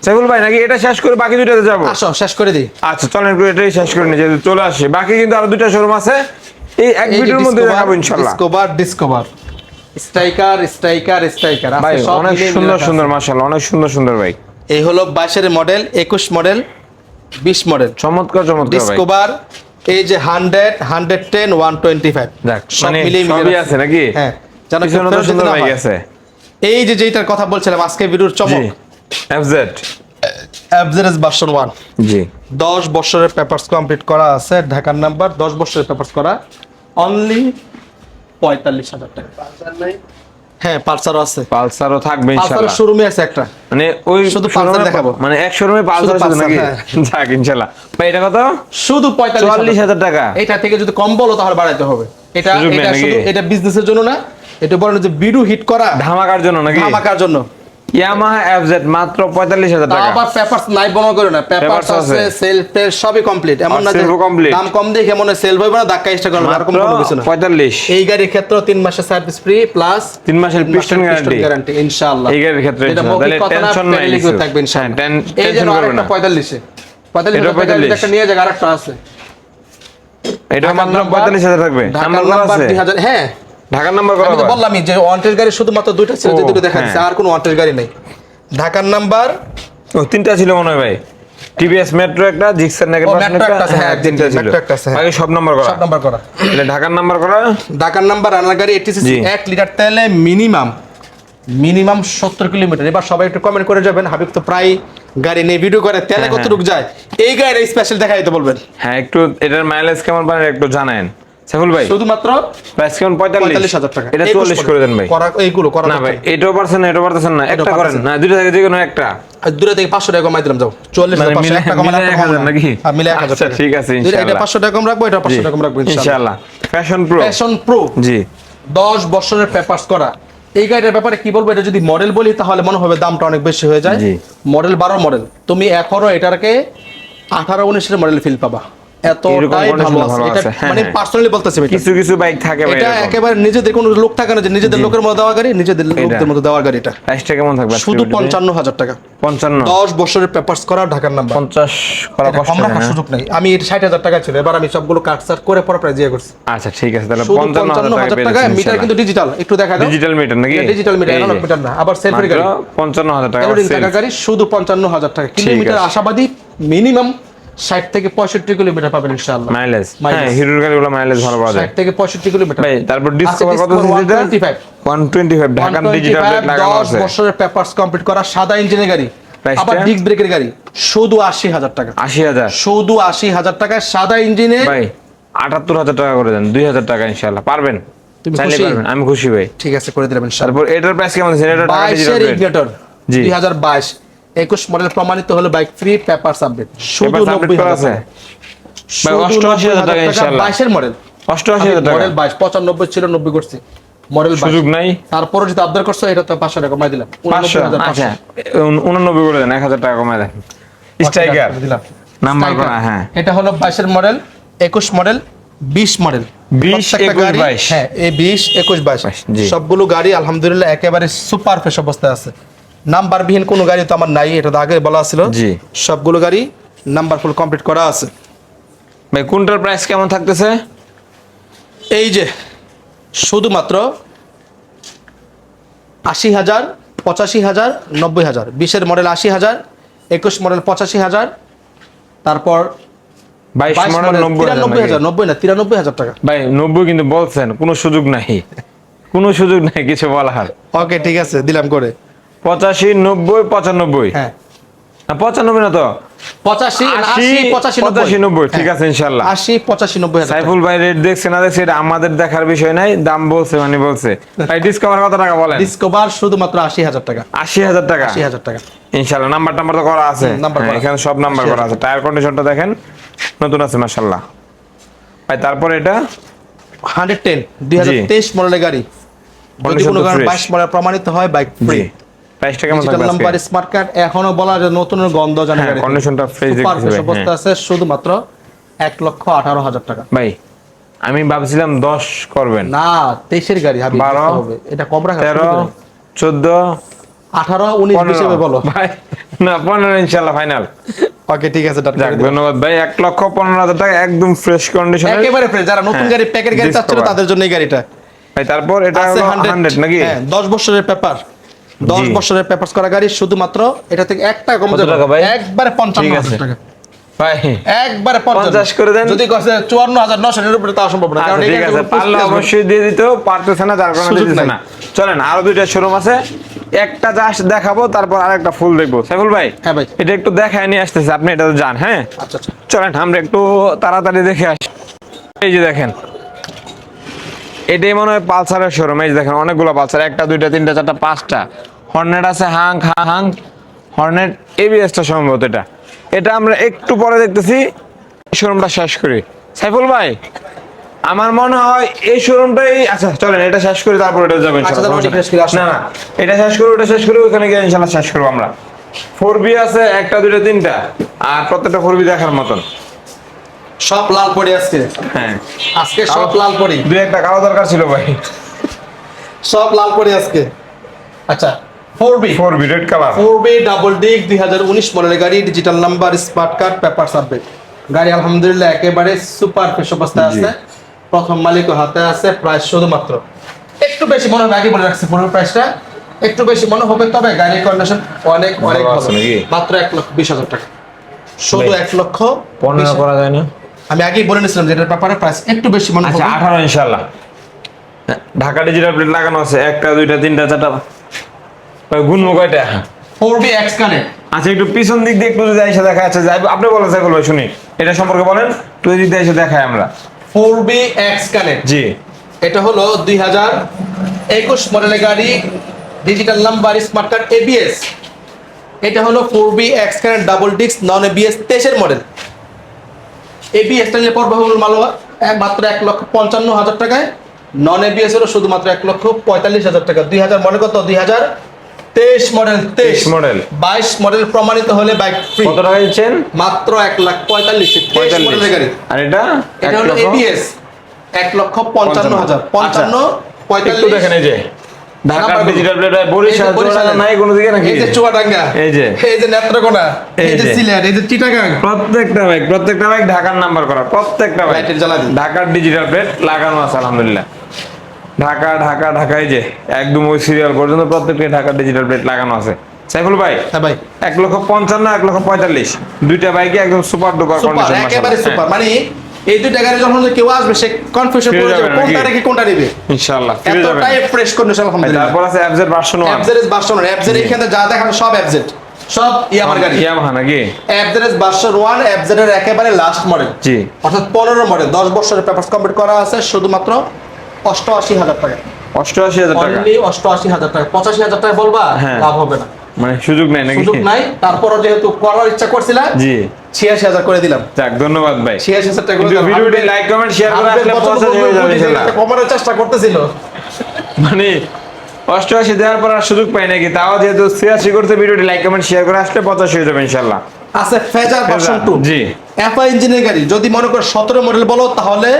সাইফুল ভাই নাকি এটা শেষ করে বাকি দুটাতে যাবো। আসো শেষ করে দিই। আচ্ছা চলেন একটু এটাই শেষ করে নিই, যেহেতু চলে আসি। বাকি কিন্তু আরো দুটা শোরুম আছে, এই এক ভিডিওর মধ্যে দেখাবো ইনশাআল্লাহ। ডিসকভার স্ট্রাইকার, স্ট্রাইকার, স্ট্রাইকার ভাই অনেক সুন্দর সুন্দর মাশাআল্লাহ, অনেক সুন্দর সুন্দর বাইক। এই হলো 22-এর মডেল, 21 মডেল, 20 মডেল চমৎকার চমৎকার বাইক। ডিসকভার। এই যে 100, 110, 125 দেখ সব মানে মিলিয়ে সবই আছে নাকি? হ্যাঁ, যেন কেউ পিছনে তো ফেরত সুন্দর দিতে না বাইক হয়। আছে। এই যে যেটার কথা বলছিলাম আজকে ভিডিওর জি চমক, FZ। এফজেডএস ভার্সন 1, জি 10 বছরের পেপারস কমপ্লিট করা আছে, ঢাকার নাম্বার, 10 বছরের পেপারস করা, অনলি 45,000 টাকা। হ্যাঁ পালসারও আছে, পালসারও থাকবে পালসারের ইনশাআল্লাহ। শোরুমে আছে একটা, মানে ওই শুধু showroom-এ পালসার দেখাবো। মানে এক শোরুমে পালসার শুধু শুধু নাকি? পালসার, যাক ইনশাআল্লাহ। ভাই এটা কত? শুধু 44,000 টাকা। এটা থেকে যদি কম বলো তাহলে বাড়াইতে হবে। এটা সুযোগ নেই এটা নাকি? শুধু এটা বিজনেসের জন্য না, এটা বলেন যে ভিডিও হিট করা ধামাকার জন্য নাকি? ধামাকার জন্য। ইয়ামাহা FZ মাত্র 45,000 তাও টাকা। আবার পেপারস নাই বনো করে না, পেপারস Papers আছে, আছে। সেলফ সবই কমপ্লিট, এমন আর না যে self-ও complete। দাম কম দেখে মনে সেলফ হইবে না, ধাক্কা এক্সট্রা করবে, এরকম কোনো কিছু না। 45 এই গাড়ির ক্ষেত্রে 3 মাসের সার্ভিস ফ্রি প্লাস 3 মাসের পিস্টন গ্যারান্টি ইনশাআল্লাহ। এই গাড়ির ক্ষেত্রে এটা ইনশাআল্লাহ। মৌখিক তাহলে কথা না, টেনশন নাই প্যানেলিং কিছু। থাকবে ইনশাআল্লাহ। হ্যাঁ, এই যে টেনশন করবে আরেকটা না। 45-এ 45 এটা 45 একটা নিয়ে যাক, আরেকটা আছে এটা ঢাকার মাত্র নাম্বার, 45,000 থাকবে। ঢাকার নাম্বার করা নাম্বার আছে? 2000। হ্যাঁ ঢাকার নাম্বার করা আমি তো হবে? বললামই যে ওয়ান্টেড গাড়ি শুধুমাত্র দুইটা ছিল, যে ও, দুটো দেখা যাচ্ছে, হ্যাঁ। আর কোনো ওয়ান্টেড গাড়ি নেই। ঢাকার নাম্বার ও তিনটা ছিল মনে হয় ভাই। টিভিএস মেট্রো একটা, জিক্সার নাগের ও, পাশে মেট্রো একটা আছে, হ্যাঁ, তিনটা ছিল। মেট্রো একটা আছে, হ্যাঁ। বাকি সব নাম্বার করা। সব নাম্বার করা। এটা ঢাকার নাম্বার করা। ঢাকার নাম্বার, রানার গাড়ি 80 সিসি, জি। 1 লিটার তেলে মিনিমাম 70 কিলোমিটার। এবার সবাই একটু কমেন্ট করে যাবেন, হাবিব তো প্রায় গাড়ি নিয়ে ভিডিও করে, তেলে হ্যাঁ, কতটুক যায়, এই গাড়ির স্পেশাল দেখাই দিতে বলবেন। হ্যাঁ একটু এটার মাইলেজ কেমন পান একটু জানেন সাইফুল ভাই? শুধুমাত্র প্রাইস কেমন? 45,000 টাকা। এটা 44 করে দেন ভাই। করা এইগুলো করা না ভাই যাচ্ছে এটাও পারছেন না, এটাও পারতেছেন না, একটা করেন পারতেছি। না, দুইটা থেকে যে কোনো একটা। আর দূরে থেকে 500 টাকা কমাই দিলাম, যাও 40 মানে 500 মিলে- টাকা কমালে মিলে একটা কম 1000 না। নাকি? হ্যাঁ, মিলে 1000 আচ্ছা, টাকা। ঠিক আছে, এটা ইনশাআল্লাহ। 500 টাকা কম রাখবো, এটা 500 টাকা কম রাখবো ইনশাআল্লাহ। ইনশাআল্লাহ। Fashion pro. প্যাশন প্রো জি 10 বছরের পেপারস করা। এই গাড়িটার ব্যাপারে কি বলবো, এটা যদি মডেল বলি তাহলে মনে হবে দামটা অনেক বেশি হয়ে যায়। জি। মডেল 12 মডেল, তুমি এখনো এটাকে 18-19 এর মডেল ফিল পাবা। এতটাই ভালো আছে, এটা মানে পার্সোনালি বলতেছি আমি। কিছু কিছু বাইক থাকে ভাই এটা এরকম। একেবারে নিজেদের কোনো লোক থাকে না যে নিজেদের লোকের মধ্যে দেওয়া গাড়ি, নিজেদের লোকদের মধ্যে দেওয়া গাড়ি। এটা প্রাইসটা কেমন থাকবে শুধু 55,000 টাকা, 55 10 বছরের পেপারস করা, ঢাকার নাম্বার। 50 করা এটা কষ্ট কম রাখার সুযোগ নাই। আমি এটা 60,000 টাকা ছিল, এবার আমি সবগুলো কাট সাট করে পরে প্রাইস দিয়ে করছি। আচ্ছা ঠিক আছে, তাহলে শুধু 55,000 টাকা। মিটার কিন্তু ডিজিটাল, একটু দেখা দাও। ডিজিটাল মিটার নাকি? ডিজিটাল মিটার, এনালগ মিটার না, আবার সেলফের গাড়ি। 55,000 টাকা এলোডিং টাকা গাড়ি, শুধু 55,000 টাকা। কিলোমিটার আশাবাদী মিনিমাম 60 থেকে 65 কিলোমিটার পাবেন ইনশাআল্লাহ মাইলেজ। হ্যাঁ, হিরোর গাড়িগুলো মাইলেজ ভালো পাওয়া যায়, 60 থেকে 65 কিলোমিটার। ভাই তারপর ডিসকভার কত সিসি? 125 125 ঢাকান ডিজিটাল প্লেট লাগানো 10 আছে। বছরের পেপারস কমপ্লিট করা, সাদা ইঞ্জিনের গাড়ি, প্রাইসটা? আবার ডিস্ক ব্রেকের গাড়ি, শুধু 80,000 টাকা। 80,000 শুধু 80,000 টাকা সাদা ইঞ্জিনে। ভাই 78,000 টাকা করে দেন, 2,000 টাকা ইনশাআল্লাহ পারবেন, তুমি চাইলে খুশি? পারবেন, আমি খুশি ভাই। ঠিক আছে, করে দিলাম ইনশাআল্লাহ। তারপর এটার প্রাইস কেমন আছে? এটা ঢাকা 22 ডিজিটাল এর প্লেট। ইগনিটর, জি 2022 21 মডেল প্রমাণিত হলো বাইক ফ্রি, পেপারস আপডেট, শুধু পেপার আপডেট করা 90,000 আছে টাকা। ভাই, 88,000 টাকা ইনশাআল্লাহ। 22 এর মডেল, 88,000 টাকা মডেল 22, 95 ছিল 90 করছি, মডেল 22। সুযোগ নাই। তারপরে যদি আবদার করছো এটা তো 500 টাকা কমাই দিলাম, 500 আচ্ছা 89 করে দেন, 1,000 টাকা কমায় দেন। স্ট্রাইকার দিলাম নাম্বার করা, হ্যাঁ এটা হলো 22 এর মডেল, 21 মডেল, 20 মডেল, 20, প্রত্যেকটা 21, গাড়ি, 22 হ্যাঁ এই 20 21 22 জি। সবগুলো গাড়ি আলহামদুলিল্লাহ একেবারে সুপার ফ্রেশ অবস্থায় আছে। নাম্বারবিহীন কোনো গাড়ি তো আমার নাই, এটা তো আগে বলা ছিল। জি। সবগুলো গাড়ি নাম্বার ফুল কমপ্লিট করা আছে। ভাই কোনটার প্রাইস কেমন থাকতেছে? এই যে শুধুমাত্র 80,000, 85,000, 90,000, 20 এর মডেল 80,000, 21 মডেল 85,000, তারপর 22 মডেল 90,000 93,000, 90 না 93,000 টাকা। ভাই 90 কিন্তু বলছেন, কোনো সুযোগ নাই, কোনো সুযোগ নাই কিছু বলার। ওকে ঠিক আছে, দিলাম করে। 85 90 95, হ্যাঁ না 95 না তো 85 80 85 90, ঠিক আছে ইনশাআল্লাহ। 80 85 90,000 সাইফুল ভাই রেট দেখছে না দেখছে এটা আমাদের দেখার বিষয় নাই, দাম বলছে মানে বলছে। ভাই ডিসকভার কত টাকা বলেন? ডিসকভার শুধুমাত্র 80,000 টাকা, 80,000 টাকা 80,000 টাকা। ইনশাআল্লাহ। নাম্বার টাম্বার তো করা আছে, নাম্বার হ্যাঁ, করা এখানে সব নাম্বার করা আছে। টায়ার কন্ডিশনটা দেখেন নতুন আছে মাশাআল্লাহ ভাই। তারপর এটা 110 2023 মডেলের গাড়ি, যদি Condition কোনো তো কারণে fresh। 22 মডেল প্রমাণিত হয় বাইক ফ্রি। জি প্রাইসটা কেমন ডিজিটাল থাকবে নাম্বার, আজকে? স্মার্ট কার্ড, এখনো বলা যায় নতুনের গন্ধ জানে হ্যাঁ, গাড়ি। কন্ডিশনটা ফ্রেশ সুপার দেখতে ফ্রেশ হবে, অবস্থা আছে, শুধুমাত্র 1,18,000 টাকা। ভাই আমি ভাবছিলাম 10 করবেন, না 23 এর গাড়ি হাবি, 12, দেখতে হবে এটা কম রাখা। 13 14 18 19 20 হিসেবে বলো। ভাই না 15 ইনশাআল্লাহ ফাইনাল। ওকে ঠিক আছে, ডান যাক করে দিলাম। ধন্যবাদ ভাই। 1,15,000 টাকা একদম ফ্রেশ কন্ডিশনে একেবারে ফ্রেশ, যারা নতুন হ্যাঁ, গাড়ি প্যাকেট গাড়ি চাচ্ছিল Discover। তাদের জন্য এই গাড়িটা ভাই। তারপর এটা আছে হলো 100 নাকি? হ্যাঁ 10 বছরের পেপার, 10 জি। বছরের পেপারস করা গাড়ি, শুধুমাত্র এটা থেকে 1 টাকা কম কত যাবে, টাকা ভাই? একবারে ঠিক 55,000 আছে। টাকা, ভাই একবারে 50 করে দেন। যদি কষ্ট 54,900 এর উপরে তাও সম্ভব না, কারণ আচ্ছা, ঠিক এটা আছে, কোনো পারলে পুষতে আসবে। অবশ্যই দিয়ে দিত, পারতেছে না যার কারণে সুযোগ দিতেছে নাই। না। চলেন আরো দুইটা শোরুম আছে, একটা জাস্ট দেখাবো তারপর আরেকটা ফুল দেখবো। সাইফুল ভাই হ্যাঁ ভাই। এটা একটু দেখায় নিয়ে আসতেছে, আপনি এটা তো জান। হ্যাঁ আচ্ছা আচ্ছা, চলেন আমরা একটু তাড়াতাড়ি দেখে আসি। এই যে দেখেন এটাই মনে হয় পালসারের শোরুম। এই যে দেখেন অনেকগুলো পালসার, 1টা 2টা 3টা 4টা 5টা হর্নেট আছে, হাং হর্নেট এবিএসটা সম্ভবত। এটা আমরা একটু পরে দেখতেছি, শোরুমটা শেষ করি। সাইফুল ভাই আমার মনে হয় এই শোরুমটাই, আচ্ছা চলেন এটা শেষ করি তারপর এটা যাবেন। আচ্ছা, তাহলে ওটা শেষ করি, আসুন। না না এটা শেষ করি, ওটা শেষ করি, ওখানে গিয়ে ইনশাআল্লাহ শেষ করবো আমরা। 4B আছে 1টা 2টা 3টা, আর প্রত্যেকটা 4B দেখার মতন। সব লাল পড়ে আজকে, হ্যাঁ আজকে সব লাল পড়ি, দুই একটা কালো দরকার ছিল ভাই। সব লাল পড়ে আজকে। আচ্ছা 4B red colour, 4B double ডিক 2019 মডেলের গাড়ি, digital number, smart card, papers update গাড়ি, আলহামদুলিল্লাহ একেবারে সুপার ফ্রেশ অবস্থায় আছে। প্রথম মালিক হাতে আছে, প্রাইস শুধুমাত্র একটু বেশি মনে হবে, আগে বলে রাখছি পুরো প্রাইসটা একটু বেশি মনে হবে, তবে গাড়ির কন্ডিশন অনেক অনেক ভালো ভালো। আছে নাকি? মাত্র 1,20,000 টাকা, শুধু ভাই, 15 1,20,000। করা যায় না? আমি আগেই বলে নিয়েছিলাম যে এটার ব্যাপারে প্রাইস একটু বেশি মনে আচ্ছা হবে। 18 ইনশাআল্লাহ। ঢাকা ডিজিটাল প্লেট লাগানো আছে, 1টা 2টা 3টা 4টা, ভাই গুনবো কয়টা? 4B X কানেক্ট, আচ্ছা একটু পিছন দিক দিয়ে একটু যদি এসে দেখা যাচ্ছে, যাই আপনি বলেন সাইফুল ভাই শুনি এটা সম্পর্কে বলেন, তুই যদি এসে দেখাই আমরা। 4B X কানেক্ট, জি এটা হলো 2021 মডেলের গাড়ি, digital number, smart card, ABS. এটা হলো 4B X connect double disc non ABS 23 এর মডেল। এবিএস টা নিয়ে পড়বে হলো মালোয়া মাত্র 1,55,000 টাকায়, নন এবিএস হলো শুধুমাত্র 1,45,000 টাকা। 2000 মনে কত 2000 23 মডেল 23 মডেল 22 মডেল প্রমাণিত হলে বাইক ফ্রি। কত টাকা দিচ্ছেন? মাত্র 1,45,000 23 মডেলের গাড়ি। আর এটা এটা হলো এবিএস 1,55,000 55 একটু 45 দেখেন এই যে Dhaka number digital plate Barishal Barishal নাই কোনো দিকে নাকি? এই যে চুয়াডাঙ্গা, এই যে নেত্রকোনা, এই যে যে। সিলেট, এই যে চিটাগাং, প্রত্যেকটা বাইক ঢাকার নাম্বার করা, প্রত্যেকটা বাইক লাইটের জ্বালা দিন। ঢাকার ডিজিটাল প্লেট লাগানো আছে আলহামদুলিল্লাহ। ঢাকা ঢাকা ঢাকা এই যে একদম ওই সিরিয়াল পর্যন্ত প্রত্যেকটা ঢাকার ডিজিটাল প্লেট লাগানো আছে। সাইফুল ভাই হ্যাঁ ভাই 1,55,000 1,45,000 দুইটা বাইকে একদম সুপার ডুপার সুপার, কন্ডিশন একেবারে সুপার। মানে এই দুইটা গাড়ি যখন কেউ আসবে সে কনফিউশন ফিরে করে যাবে যাবে কোনটা নাকি? রেখে কোনটা নেবে, ইনশাআল্লাহ ফিরে যাবেন। এতটাই ফ্রেশ কন্ডিশন আলহামদুলিল্লাহ। তারপর আছে FZ version 1 FZ version 1 FZ এখানে যা দেখানো সব এফজেড, সব ইয়ামার গাড়ি। ইয়ামাহা নাকি? এফজেড ভার্সন 1 এফজেড এর একেবারে লাস্ট মডেল, জি অর্থাৎ 15 মডেল, 10 বছরের পেপারস কমপ্লিট করা আছে শুধুমাত্র 88,000 টাকা। 88,000 টাকা অনলি 88,000 টাকা। 85,000 টাকা বলবা হ্যাঁ। লাভ হবে না, মানে সুযোগ নাই নাকি? সুযোগ নাই। তারপরও যেহেতু করার ইচ্ছা করছিলাম জি 86,000 করে দিলাম। যাক ধন্যবাদ ভাই। 86,000 টাকা করে কিন্তু দিলাম। ভিডিওটি লাইক কমেন্ট শেয়ার করে আসলে 50 হয়ে যাবে ইনশাআল্লাহ। কমানোর চেষ্টা করতেছিল। মানে 88 দেওয়ার পর আর সুযোগ পাই নাকি, তাও যেহেতু 86 করতে ভিডিওটি লাইক কমেন্ট শেয়ার করে আসলে 50 হয়ে যাবে ইনশাআল্লাহ। আছে ফেজার ভার্সন 2 জি এফআই ইঞ্জিনের গাড়ি। যদি মনে করো 17 মডেল বলো তাহলে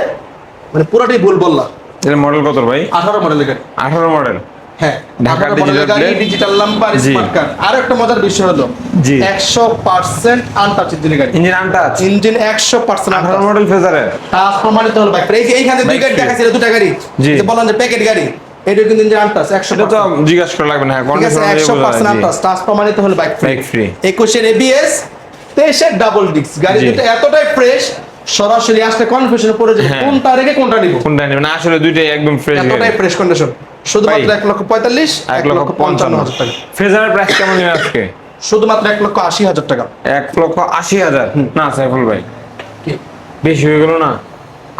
মানে পুরোটাই ভুল বললা। এর মডেল কত ভাই? 18 মডেলের গাড়ি। 18 মডেল হ্যাঁ ঢাকা 18 মডেলের digital গাড়ি, plate। ডিজিটাল নাম্বার, জি। Smart card. আর একটা মজার বিষয় হলো জি 100% আনটাচ ইঞ্জিনের গাড়ি। Engine untouch engine 100% 18 untouch. Model ফেজারের টাচ প্রমাণিত হলো বাইক। এই যে এইখানে দুই Bike গাড়ি free। দেখাচ্ছিল, দুটো গাড়ি জি। যে বললাম যে প্যাকেট গাড়ি, এটা কিন্তু ইঞ্জিন আনটাচ এটা 100%। তো জিজ্ঞাসা করা লাগবে না, ঠিক আছে কন্ডিশন 100% আনটাচ, টাচ প্রমাণিত হলো বাইক ফ্রি। Bike free। 21 এর এবিএস, 23 এর ডাবল ডিস্ক গাড়ি। জি। দুটো এতটাই ফ্রেশ, সরাসরি আসলে কনফিউশনে পড়ে যাবে হ্যাঁ। কোনটা রেখে কোনটা নিব। কোনটা নেবেন? আসলে দুইটাই একদম ফ্রেশ এতটাই ফ্রেশ কন্ডিশন। শুধুমাত্র ভাই, 1,45,000 1,55,000 টাকা। ফেজারের প্রাইস কেমন নেবেন আজকে? শুধুমাত্র 1,80,000 টাকা। 1,80,000 না সাইফুল ভাই কি? বেশি হয়ে গেল না?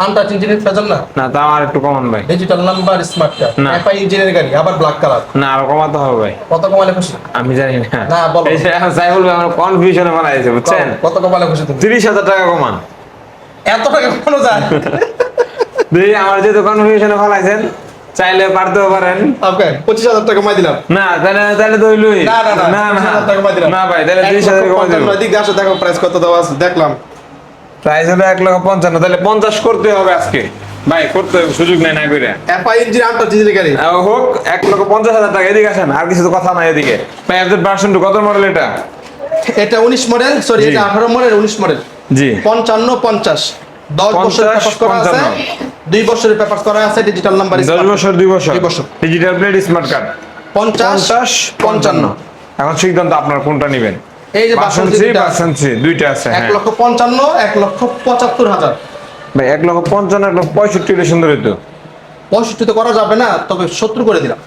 আনটাচ ইঞ্জিনের ফেজার না, না তাও আর একটু কমান ভাই। ডিজিটাল নাম্বার, স্মার্ট কার্ড, না। এফআই ইঞ্জিনের গাড়ি, আবার ব্ল্যাক কালার। না আরো কমাতে হবে ভাই। কত কমালে খুশি? আমি জানি না। না, বলো। এই যে সাইফুল ভাই আমার কনফিউশনে বানাইছে বুঝছেন। কত কমালে খুশি তুমি? 30,000 টাকা কমান। এত টাকা কমানো যায়? দিদি আমার যেহেতু কনফিউশনে ফলাইছেন চাইলে পারতেও পারেন। ওকে 25,000 টাকা কমাই দিলাম। না তাহলে তাহলে তো হইলই। না না না না 25,000 টাকা কমাই দিলাম। না ভাই তাহলে 30,000 কমাই দেব। 1,55,000 দিকে আসো, দেখো প্রাইস কত দেওয়া আছে দেখলাম। প্রাইস হলো 1,55,000, তাহলে 50 করতে হবে আজকে ভাই, করতে হবে, সুযোগ নেই না কইরা। এফআই ইঞ্জিন আনটাচ ইঞ্জিনের গাড়ি। হোক 1,50,000 টাকা। এদিকে আসেন, আর কিছু তো কথা নাই এদিকে ভাই। এফজেড ভার্সন 2 কত মডেল এটা? এটা 19 মডেল, সরি জি। এটা 18 মডেল, 19 মডেল। জি 55 50 10 বছরের 50, পেপারস করা আছে, 55 2 বছরের পেপারস করা আছে, ডিজিটাল নাম্বার, 10 বছর 2 বছর 2 বছর। Digital plate smart card. 50 55 এখন সিদ্ধান্ত আপনার কোনটা নেবেন? এই যে ভার্সন 3 ভার্সন 3 দুইটা আছে। হ্যাঁ 1,55,000 1,75,000। ভাই 1,55,000 1,65,000 হলে সুন্দর হইতো। 65 তো করা যাবে না, তবে 70 করে দিলাম।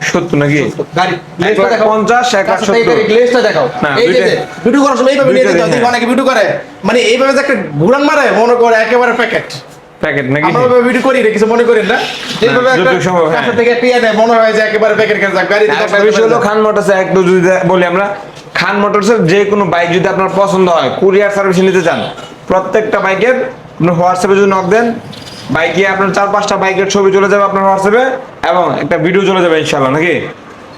70 নাকি? গাড়ি 1,50,000 1,70,000 গ্লেজটা দেখাও। না, এই যে দুইটা- ভিডিও করার সময় এইভাবে নিয়ে দুইটা যেতে হয়, হ্যাঁ। অনেকে ভিডিও করে মানে এইভাবে যে একটা ঘুরান মারে মনে করে একেবারে প্যাকেট। প্যাকেট নাকি? আমরা ওইভাবে ভিডিও করি না, কিছু মনে করেন না। যেভাবে একটা যতটুকু সম্ভব, হ্যাঁ। কাছে থেকে টিয়া নেয় মনে হয় যে একেবারে প্যাকেট কেন গাড়ি আর একটা বিষয় হলো খান মোটরস একটু যদি বলি আমরা, খান মোটরসের যে কোনো বাইক যদি আপনার পছন্দ হয় কুরিয়ার সার্ভিস নিতে চান, প্রত্যেকটা বাইকের হোয়াটসঅ্যাপে যদি নক দেন, বাইকে আপনার 4-5টা বাইকের ছবি চলে যাবে আপনার হোয়াটসঅ্যাপে এবং একটা ভিডিও চলে যাবে ইনশাআল্লাহ নাকি?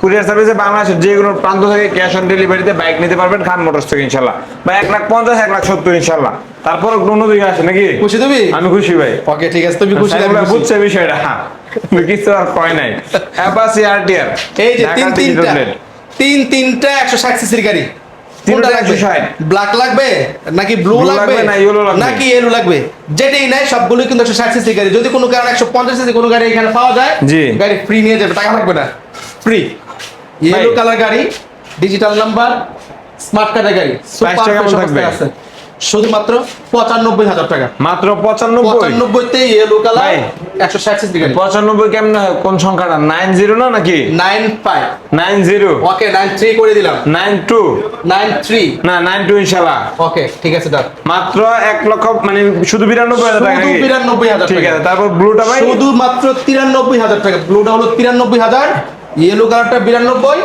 কুরিয়ার সার্ভিসে বাংলাদেশের যে কোনো প্রান্ত থেকে ক্যাশ অন ডেলিভারিতে বাইক নিতে পারবেন খান মোটরস থেকে ইনশাআল্লাহ। ভাই 1,50,000 1,70,000 ইনশাআল্লাহ। তারপর অন্য দিকে আসে নাকি? খুশি তুমি? আমি খুশি ভাই। ওকে ঠিক আছে, তুমি খুশি আমি সাইফুল ভাই খুশি। বুঝছে বিষয়টা, হ্যাঁ কিছু আর কয় নাই। অ্যাপাচি আরটিআর এই যে ঢাকা ডিজিটাল প্লেট। তিনটা 160 সিসির গাড়ি। কোনটা তিনটা লাগবে? 160 ব্ল্যাক লাগবে নাকি ব্লু Blue লাগবে লাগবে না yellow লাগবে? নাকি ইয়েলো লাগবে? যেটাই নাই সবগুলো কিন্তু 160 সিসি গাড়ি। যদি কোনো কারণে 150 সিসি কোনো গাড়ি এখানে পাওয়া যায়, জি। গাড়ি ফ্রি নিয়ে যাবে, টাকা লাগবে না, ফ্রি। ইয়েলো কালার গাড়ি, ডিজিটাল নাম্বার, স্মার্ট কার্ডের গাড়ি, সুপার টাকা কেমন ফ্রেশ থাকবে? অবস্থায় আছে। শুধুমাত্র 95,000 টাকা। মাত্র 95। 95 তে ইয়েলো কালার ভাই, 160 সিসি গাড়ি। 95 কেমনে হয়? কোন সংখ্যাটা? 90 না নাকি? 95 90 ওকে 93 করে দিলাম। 92 93 না 92 ইনশাআল্লাহ। ওকে ঠিক আছে দাও। মাত্র 1 লক্ষ মানে শুধু 92,000 টাকা শুধু নাকি? 92,000 ঠিক টাকা। আছে, তারপর ব্লুটা ভাই শুধুমাত্র 93,000 টাকা। ব্লুটা হলো 93,000, ইয়েলো কালারটা 92,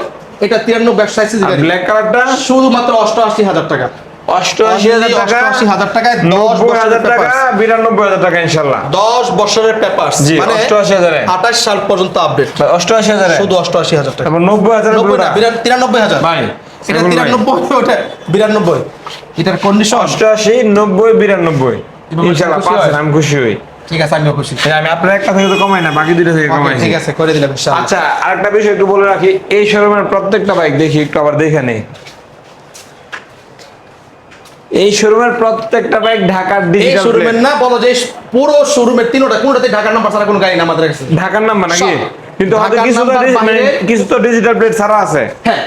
এটা 93 160 সিসি গাড়ি। ব্ল্যাক কালারটা শুধুমাত্র 88,000 টাকা। 88,000 টাকা, 88,000 টাকায় 10 90,000 বছরের টাকা, পেপারস। 92,000 টাকা ইনশাআল্লাহ। 10 বছরের পেপারস, জি, মানে 88,000 এ। 28 সাল পর্যন্ত আপডেট। 88,000 এ। শুধু 88,000 টাকা। তারপর 90,000 90 না, 93,000 ভাই, এটা সেগুন ভাই। 93, ওটা 92। এটার কন্ডিশন 88, 90, 92 ইনশাআল্লাহ খুশি হয়? পাচ্ছেন, আমি খুশি হই। ঠিক আছে, আমিও খুশি। আমি আপনার একটা থেকে তো কমাই না, বাকি দুটো থেকে Okay, কমাই। ঠিক আছে, করে দিলাম ইনশাআল্লাহ। আচ্ছা, আরেকটা বিষয় একটু বলে রাখি, এই শোরুমের প্রত্যেকটা বাইক দেখি একটু আবার দেখে নেই। এই শোরুমের প্রত্যেকটা বাইক ঢাকার এই ডিজিটাল শোরুমের না, বলো যে পুরো শোরুমের তিনটা কোনটাতে ঢাকার নাম্বার ছাড়া কোনো গাড়ি না আমাদের কাছে। ঢাকার নাম্বার নাকি? সব। কিন্তু হয়তো ঢাকার কিছু তো নাম্বার মানে বাইরে- কিছু তো ডিজিটাল প্লেট ছাড়া আছে, হ্যাঁ,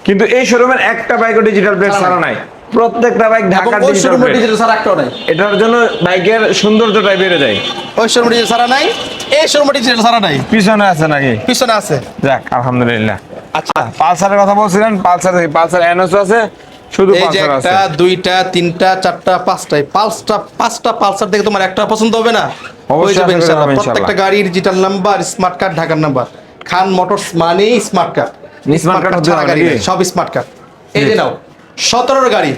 কিন্তু এই শোরুমের একটা বাইকও ডিজিটাল প্লেট ছাড়া ছাড়া নাই। প্রত্যেকটা বাইক এবং ঢাকার ওই ডিজিটাল শোরুমের প্লেট। ডিজিটাল ছাড়া একটাও নাই। এটার জন্য বাইকের সৌন্দর্যটাই বেড়ে যায়। ওই শোরুমের ডিজিটাল ছাড়া নাই, এই শোরুমের ডিজিটাল ছাড়া নাই, পিছনে আছে নাকি? পিছনে আছে। যাক, আলহামদুলিল্লাহ। আচ্ছা, পালসারের কথা বলছিলেন, পালসার এনএস আছে, শুধু এই যে পালসার আছে। একটা, দুইটা, তিনটা, চারটা, পাঁচটা, এই পাঁচটা পালসার থেকে তোমার একটা পছন্দ হবে না? অবশ্যই হয়ে যাবে আসলে ইনশাআল্লাহ। হবে ইনশাআল্লাহ। প্রত্যেকটা গাড়ির ডিজিটাল নাম্বার, স্মার্ট কার্ড, ঢাকার নাম্বার। খান মোটরস মানেই স্মার্ট কার্ড। স্মার্ট কার্ড ছাড়া গাড়ি নাকি? নেই, সব স্মার্ট কার্ড। এই যে নাও 17 গাড়ি,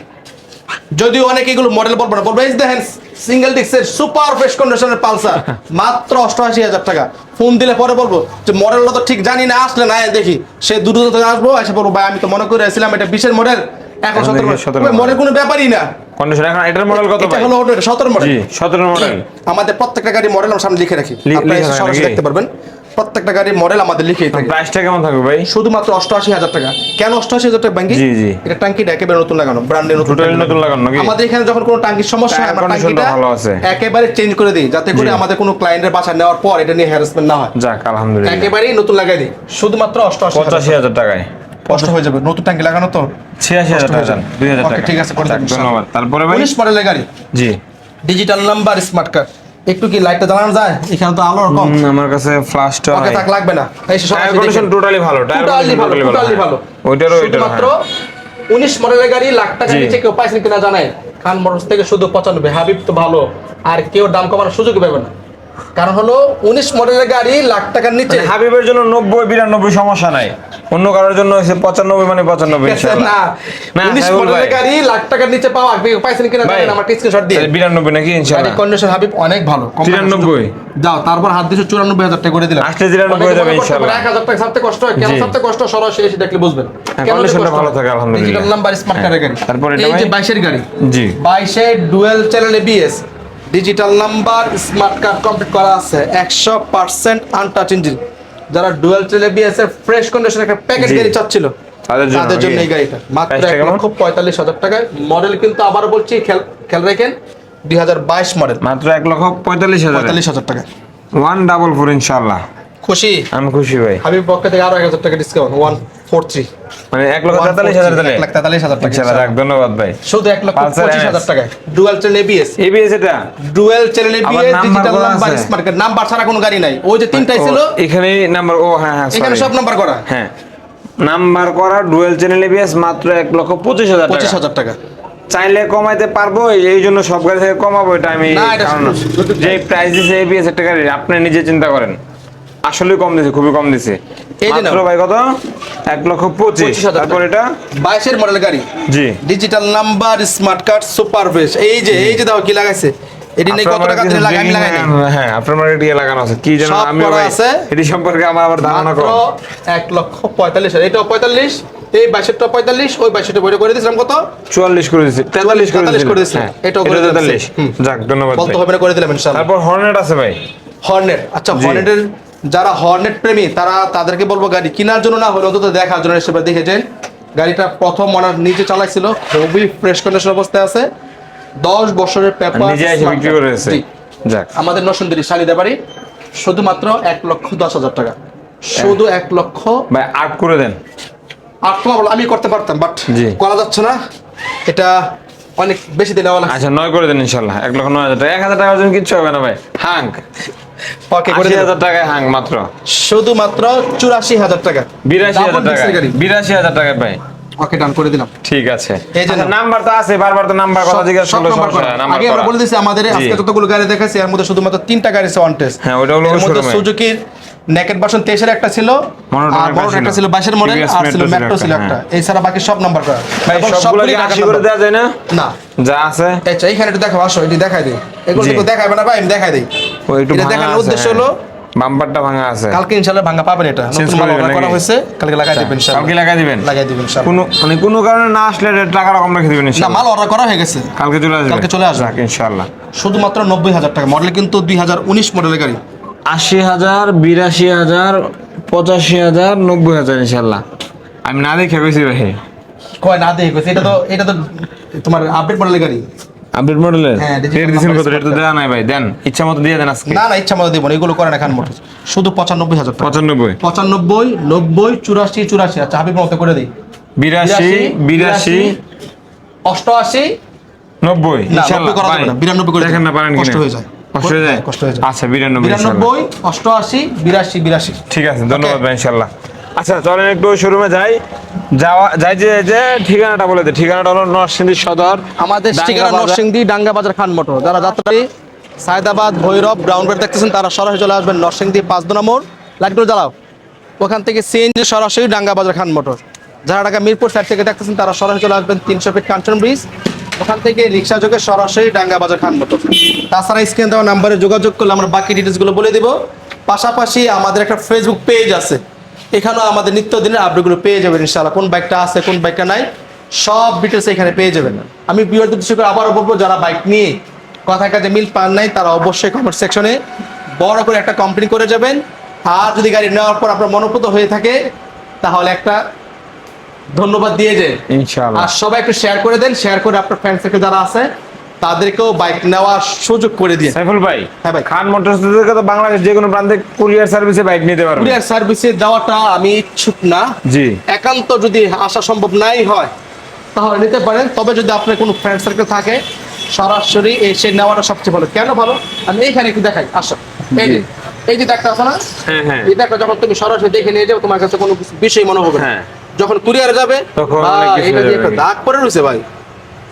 যদিও অনেকে এগুলো মডেল বলবো না, বলবো এই যে দেখেন সিঙ্গেল ডিস্কের সুপার ফ্রেশ কন্ডিশনের পালসার, মাত্র 88,000 টাকা। ফোন দিলে পরে বলবো যে মডেলটা তো ঠিক জানি না, আসলে না দেখি, সে দূর থেকে আসবো, এসে বলবো ভাই আমি তো মনে করে আসছিলাম এটা 20-এর মডেল, এখন এখন দেখি 17 17 মডেল কোনো ব্যাপারই না। কন্ডিশন এখন এটার মডেল কত এটা ভাই? হলো 17 মডেল। জি, 17 মডেল। আমাদের প্রত্যেকটা গাড়ি মডেল আমরা সামনে লিখে রাখি, আপনারা লিখে এসে রাখেন সরাসরি নাকি? দেখতে পারবেন। প্রত্যেকটা গাড়ির মডেল আমাদের লিখেই থাকে। প্রাইসটা কেমন থাকবে ভাই? শুধুমাত্র 88,000 টাকা। কেন 88,000 টাকা ভাঙ্গি? জি, জি। এটা টাঙ্কিটা একেবারে নতুন লাগানো, ব্র্যান্ডের নতুন Totally টাঙ্কি নতুন লাগানো নাকি? আমাদের এখানে যখন কোনো টাঙ্কির সমস্যা হয়, টায়ার আমরা conditionটা টাঙ্কিটা ভালো আছে। একেবারে চেঞ্জ করে দিই, যাতে করে জি। আমাদের কোনো ক্লায়েন্টের বাসা নেওয়ার পর এটা নিয়ে হ্যারাসমেন্ট না হয়। যাক, আলহামদুলিল্লাহ। একেবারেই নতুন লাগাই দিই, শুধুমাত্র 88,000। 85,000 টাকায় কষ্ট হয়ে যাবে, নতুন টাঙ্কি লাগানো তো। 86,000 টাকা দেন, 2,000 Okay, টাকা। ঠিক আছে, করে যাক, দেন। ধন্যবাদ। তারপরে ভাই 19 মডেলের গাড়ি, জি, ডিজিটাল নাম্বার, স্মার্ট কার্ড। একটু কি লাইটটা জ্বালানো যায়? এখানে তো আলোর কম। আমার কাছে ফ্ল্যাশটা ওকে, থাক, লাগবে না। এই সব টায়ার কন্ডিশন টোটালি ভালো, টায়ার টোটালি কন্ডিশন ভালো, টোটালি টোটালি ভালো। ওইটারও শুধুমাত্র 19 মডেলের গাড়ি, লাখ টাকা জি। নিচে কেউ পাইছেন কিনা জানাই? খান মোটরস থেকে শুধু 95। হাবিব তো ভালো, আর কেউ দাম কমানোর সুযোগ পাবে না। কারণ হলো 19 মডেলের গাড়ি, লাখ টাকার নিচে। হাবিবের জন্য 90, 92 সমস্যা নাই, অন্য কারোর জন্য হচ্ছে 95 মানে 95 ইনশাআল্লাহ। না, না, 19 সাইবুল মডেলের ভাই। গাড়ি লাখ টাকার নিচে পাওয়া, কেউ পাইছেন কিনা ভাই, জানেন? আমার স্ক্রিনশট দিয়ে। 92 নাকি গাড়ি ইনশাআল্লাহ? কন্ডিশন হাবিব অনেক ভালো। কম টাকার 93 সুযোগ। যাও, তারপর হাত দিয়ে 94,000 টাকা করে দিলাম। আসলে 93 হয়ে যাবে ইনশাআল্লাহ। 1,000 টাকা ছাড়তে কষ্ট হয়, কেন জি। ছাড়তে কষ্ট? সরাসরি এসে দেখলে বুঝবেন। হ্যাঁ, কেন যে কন্ডিশনটা কষ্ট ভালো হয়? থাকে, আলহামদুলিল্লাহ। ডিজিটাল নাম্বার, স্মার্ট কার্ডের গাড়ি। তারপর এটা এই যে ভাই? 22-এর গাড়ি, জি। 22-এর dual channel ABS, digital number, smart card complete করা আছে, 100% আনটাচ ইঞ্জিন। যারা ডুয়েল চ্যানেল এবিএস এর ফ্রেশ কন্ডিশন একটা প্যাকেজ জি। গাড়ি চাচ্ছিল, তাদের জন্য তাদের জন্য নাকি? এই গাড়িটা মাত্র প্রাইসটা কেমন? 1,45,000 টাকায়। মডেল কিন্তু আবার বলছি, খেয়াল রাখেন, 2022 মডেল, মাত্র 1,45,000 45,000 টাকা। 144 ইনশাআল্লাহ। খুশি? আমি খুশি ভাই। হাবিব পক্ষ থেকে আরো 1,000 টাকা ডিসকাউন্ট, 143। মানে 1,43,000 তাহলে 1,43,000 টাকা। ইনশাআল্লাহ, রাখ, ধন্যবাদ ভাই। শুধু Pulsar 1,25,000 টাকায় ডুয়াল চ্যানেল এবিএস, এবিএস এটা ডুয়াল চ্যানেল আবার এবিএস, নাম্বার ডিজিটাল করা নাম্বার, আছে? Smart card. নাম্বার ছাড়া কোনো গাড়ি নাই, ওই যে তিনটাই ছিল, ও, এখানে নাম্বার, ও হ্যাঁ হ্যাঁ এখানে sorry। সব নাম্বার করা। হ্যাঁ, নাম্বার করা ডুয়েল চ্যানেল এবিএস মাত্র 1,25,000 টাকা। 25,000 টাকা। চাইলে কমাইতে পারবো, এই জন্য সব গাড়ি থেকে কমাবো, এটা আমি না, এটা কারণ শুধু যে প্রাইস দিছে এবিএস একটা গাড়ি, আপনি নিজে চিন্তা করেন, আসলে কম দিছে, খুবই কম দিছে। এই যে মাত্র নাও। ভাই কত? 1,25,000। তারপর এটা 22-এর মডেল গাড়ি, জি, digital number, smart card, super fresh. এই যে দাও কি লাগাইছে, এটি নেই কত টাকা দিয়ে লাগাই, আমি লাগাই নাই। হ্যাঁ, আপনার মার্কেট দিয়ে লাগানো আছে কি যেন, সব আমি করা ভাই আছে। এটি সম্পর্কে আমার আবার ধারণা মাত্র কম। 1,45,000। এটাও 45, এই 22-এরটা 45, ওই 22-টা বইটা করে দিয়েছিলাম কত? 44 করে দিছি, 43 করে 43 করে দিছি। দিয়েছিলাম। এটাও করে 43। হুম। যাক, ধন্যবাদ বলতে ভাই। হবে না, করে দিলাম ইনশাআল্লাহ। তারপর হর্নেট আছে ভাই। হর্নেট, আচ্ছা, জি। হর্নেটের যারা হর্নেট প্রেমী তাদেরকে বলবো গাড়ি কেনার জন্য না হলে অন্তত দেখার জন্য এসে দেখে যান। গাড়িটা প্রথম ওনার নিজে চালাইছিল, খুবই ফ্রেশ কন্ডিশন অবস্থায় আছে, 10 বছরের পেপার, নিজে এসে বিক্রি করে দিয়েছে। যাক, আমাদের নরসিংদী শালিদা বাড়ি। শুধুমাত্র 1,10,000 টাকা, শুধু 1,00,000। ভাই 8 করে দেন। 8 টাকা বলো, আমি করতে পারতাম, বাট জি। করা যাচ্ছে না, এটা অনেক বেশি দিন নেওয়া লাগছে। আচ্ছা, 9 করে দেন ইনশাআল্লাহ। 1,09,000 টাকা, 1,000 টাকার জন্য কিচ্ছু হবে না ভাই। হাঙ্ক ওকে, করে দিলাম। 80,000 টাকায় হাঙ্ক মাত্র। শুধুমাত্র 84,000 টাকা, 82,000 Double টাকা, disc এর গাড়ি। 82,000 টাকায় ভাই। ওকে, ডান করে দিলাম। ঠিক আছে। এই যে নাও। নাম্বার তো আছে, বারবার তো নাম্বার কথা জিজ্ঞাসা সব করলে নাম্বার সমস্যা করা। হয়, নাম্বার আগে আমরা করা। বলে দিয়েছি আমাদের জি। আজকে যতগুলো গাড়ি দেখাচ্ছি এর মধ্যে শুধুমাত্র 3টা গাড়ি আছে ওয়ান টেস্ট। হ্যাঁ, ওটা হলো এর মধ্যে showroom-এ। সুজুকির নেকেট ভার্সন 23 এর একটা ছিল, Monoton আর বড় একটা ছিল 22 এর মডেল, TVS আর ছিল Metro মেট্রো ছিল একটা, একটা। এছাড়া বাকি সব নাম্বার করা। ভাই এখন সবগুলো সবগুলোই কি ঢাকার 80 করে নাম্বার। দেওয়া যায় না? না, যা আছে আচ্ছা এইখানে একটু দেখাও, আসো এটি দেখাই দিই। এগুলো জি। তো দেখাবে না ভাই, আমি দেখাই দিই। ও একটু এটা ভাঙা দেখানোর আছে, উদ্দেশ্য হ্যাঁ। হলো বাম্পারটা ভাঙা আছে। কালকে ইনশাআল্লাহ ভাঙা পাবেন, এটা Change নতুন করে মাল দিবেন অর্ডার করা নাকি? হয়েছে, কালকে লাগাই দিবেন ইনশাআল্লাহ। কালকে লাগাই দিবেন? লাগাই দিবেন ইনশাআল্লাহ। কোনো মানে কোনো কারণে না আসলে এটা টাকা কম রেখে দিবেন না, ইনশাআল্লাহ। মাল অর্ডার করা হয়ে গেছে, কালকে চলে আসবে, কালকে চলে আসবে। যাক ইনশাআল্লাহ। শুধুমাত্র 90,000 টাকা। মডেল কিন্তু 2019 মডেলের গাড়ি। 80,000, 82,000, 85,000, 90,000 ইনশাআল্লাহ। আমি না দেখে কইছি ভাই। কয় না দেখে গেছে, এটা তো তোমার আপডেট মডেলের গাড়ি। আপডেট মডেলের হ্যাঁ, digital রেট দিছেন number কত? রেট তো দেয়া নাই ভাই, দেন ইচ্ছা মতো দিয়ে দেন আজকে। না না, ইচ্ছা মতো দেবো না, এগুলো করে না খান মোটর। শুধু 95,000 টাকা। 95, 95, 90, 84, 84। আচ্ছা হাবিব মতো করে দিই। 82, 82, 88, 90 না, ইনশাআল্লাহ 90 করা যাবে ভাই। না, 92 করে দেখেন না পারেন কিনা? কষ্ট হয়ে যায়। কষ্ট হয়ে যায়? হ্যাঁ, কষ্ট হয়ে যায়। আচ্ছা 92 ইনশাআল্লাহ। 92, 88, 82, 82। ঠিক আছে, ধন্যবাদ ভাই ইনশাআল্লাহ। আচ্ছা চলেন একটু শোরুমে যাই। যে ঠিকানাটা বলে দে। ঠিকানাটা হলো নরসিংদী সদর, আমাদের ঠিকানা ডাঙ্গা বাজার। নরসিংদী ডাঙ্গা বাজার খান মোটর। যারা যাত্রী সায়দাবাদ ভৈরব গ্রাউন্ড বেড দেখতেছেন তারা সরাসরি চলে আসবেন নরসিংদী 5 নম্বর লাইটগুলো জ্বালাও, ওখান থেকে সিএনজি সরাসরি ডাঙ্গা বাজার খান মোটর। যারা ঢাকা মিরপুর সাইড থেকে দেখতেছেন তারা সরাসরি চলে আসবেন 300 ফিট কাঞ্চন ব্রিজ, ওখান থেকে রিক্সা যোগে সরাসরি ডাঙ্গা বাজার খান মোটর। তাছাড়া স্ক্রিন দেওয়া নাম্বারে যোগাযোগ করলে আমরা বাকি ডিটেলসগুলো বলে দিব। পাশাপাশি আমাদের একটা ফেসবুক পেজ আছে, এখানেও আমাদের নিত্যদিনের আপডেটগুলো পেয়ে যাবেন ইনশাআল্লাহ। কোন বাইকটা আছে কোন বাইকটা নাই সব ডিটেলস এখানে পেয়ে যাবেন। আমি বিয়ার উদ্দেশ্য করে আবারও বলবো, যারা বাইক নিয়ে কথায় কাজে মিল পান নাই তারা অবশ্যই কমেন্ট সেকশনে বড় করে একটা কমপ্লেন করে যাবেন। আর যদি গাড়ি নেওয়ার পর আপনার মনোপুত হয়ে থাকে তাহলে একটা ধন্যবাদ দিয়ে যান ইনশাআল্লাহ। আর সবাই একটু শেয়ার করে দেন, শেয়ার করে আপনার ফ্রেন্ড সার্কেল যারা আছে তাদেরকেও বাইক নেওয়ার সুযোগ করে দিন। সাইফুল ভাই, হ্যাঁ ভাই। খান মোটরস থেকে তো বাংলাদেশ যে কোনো প্রান্তে কুরিয়ার সার্ভিসে বাইক নিতে পারবেন। কুরিয়ার সার্ভিসে যাওয়াটা আমি ইচ্ছুক না, জি। একান্ত যদি আসা সম্ভব নাই হয় তাহলে নিতে পারেন। তবে যদি আপনার কোনো ফ্রেন্ড সার্কেল থাকে সরাসরি এসে নেওয়াটা সবচেয়ে ভালো। কেন ভালো আমি এইখানে একটু দেখাই, আসো। এই যে দেখতে আসো না, হ্যাঁ হ্যাঁ। এই দেখো যখন তুমি সরাসরি দেখে নিয়ে যাও তোমার কাছে কোনো বিষয় মনে হবে না। হ্যাঁ। যখন কুরিয়ারে যাবে তখন ভাই, অনেক কিছু এটা যে হয়ে একটা যাবে। দাগ পড়ে রয়েছে ভাই,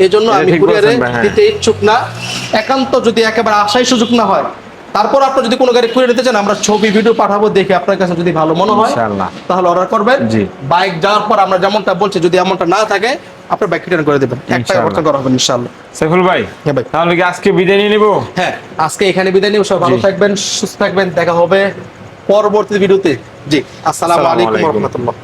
এই জন্য এটা আমি ঠিক কুরিয়ারে বলছেন ভাই, হ্যাঁ। দিতে ইচ্ছুক না। একান্ত যদি একেবারে আসাই সুযোগ না হয় তারপর আপনি যদি কোনো গাড়ি কুরিয়ার নিতে চান আমরা ছবি ভিডিও পাঠাবো, দেখে আপনার কাছে যদি ভালো মনে হয় ইনশাআল্লাহ। তাহলে অর্ডার করবেন। জি। বাইক যাওয়ার পর আমরা যেমনটা বলছি যদি এমনটা না থাকে আপনার বাইক রিটার্ন করে দেবেন, একটা ইনশাআল্লাহ। ব্যবস্থা করা হবে ইনশাআল্লাহ। সাইফুল ভাই, হ্যাঁ ভাই। তাহলে কি আজকে বিদায় নিয়ে নিবো? হ্যাঁ, আজকে এখানে বিদায় নিব। সব ভালো জি। থাকবেন, সুস্থ থাকবেন, দেখা হবে পরবর্তী ভিডিওতে। জি, আসসালামু আলাইকুম ওয়া রাহমাতুল্লাহ।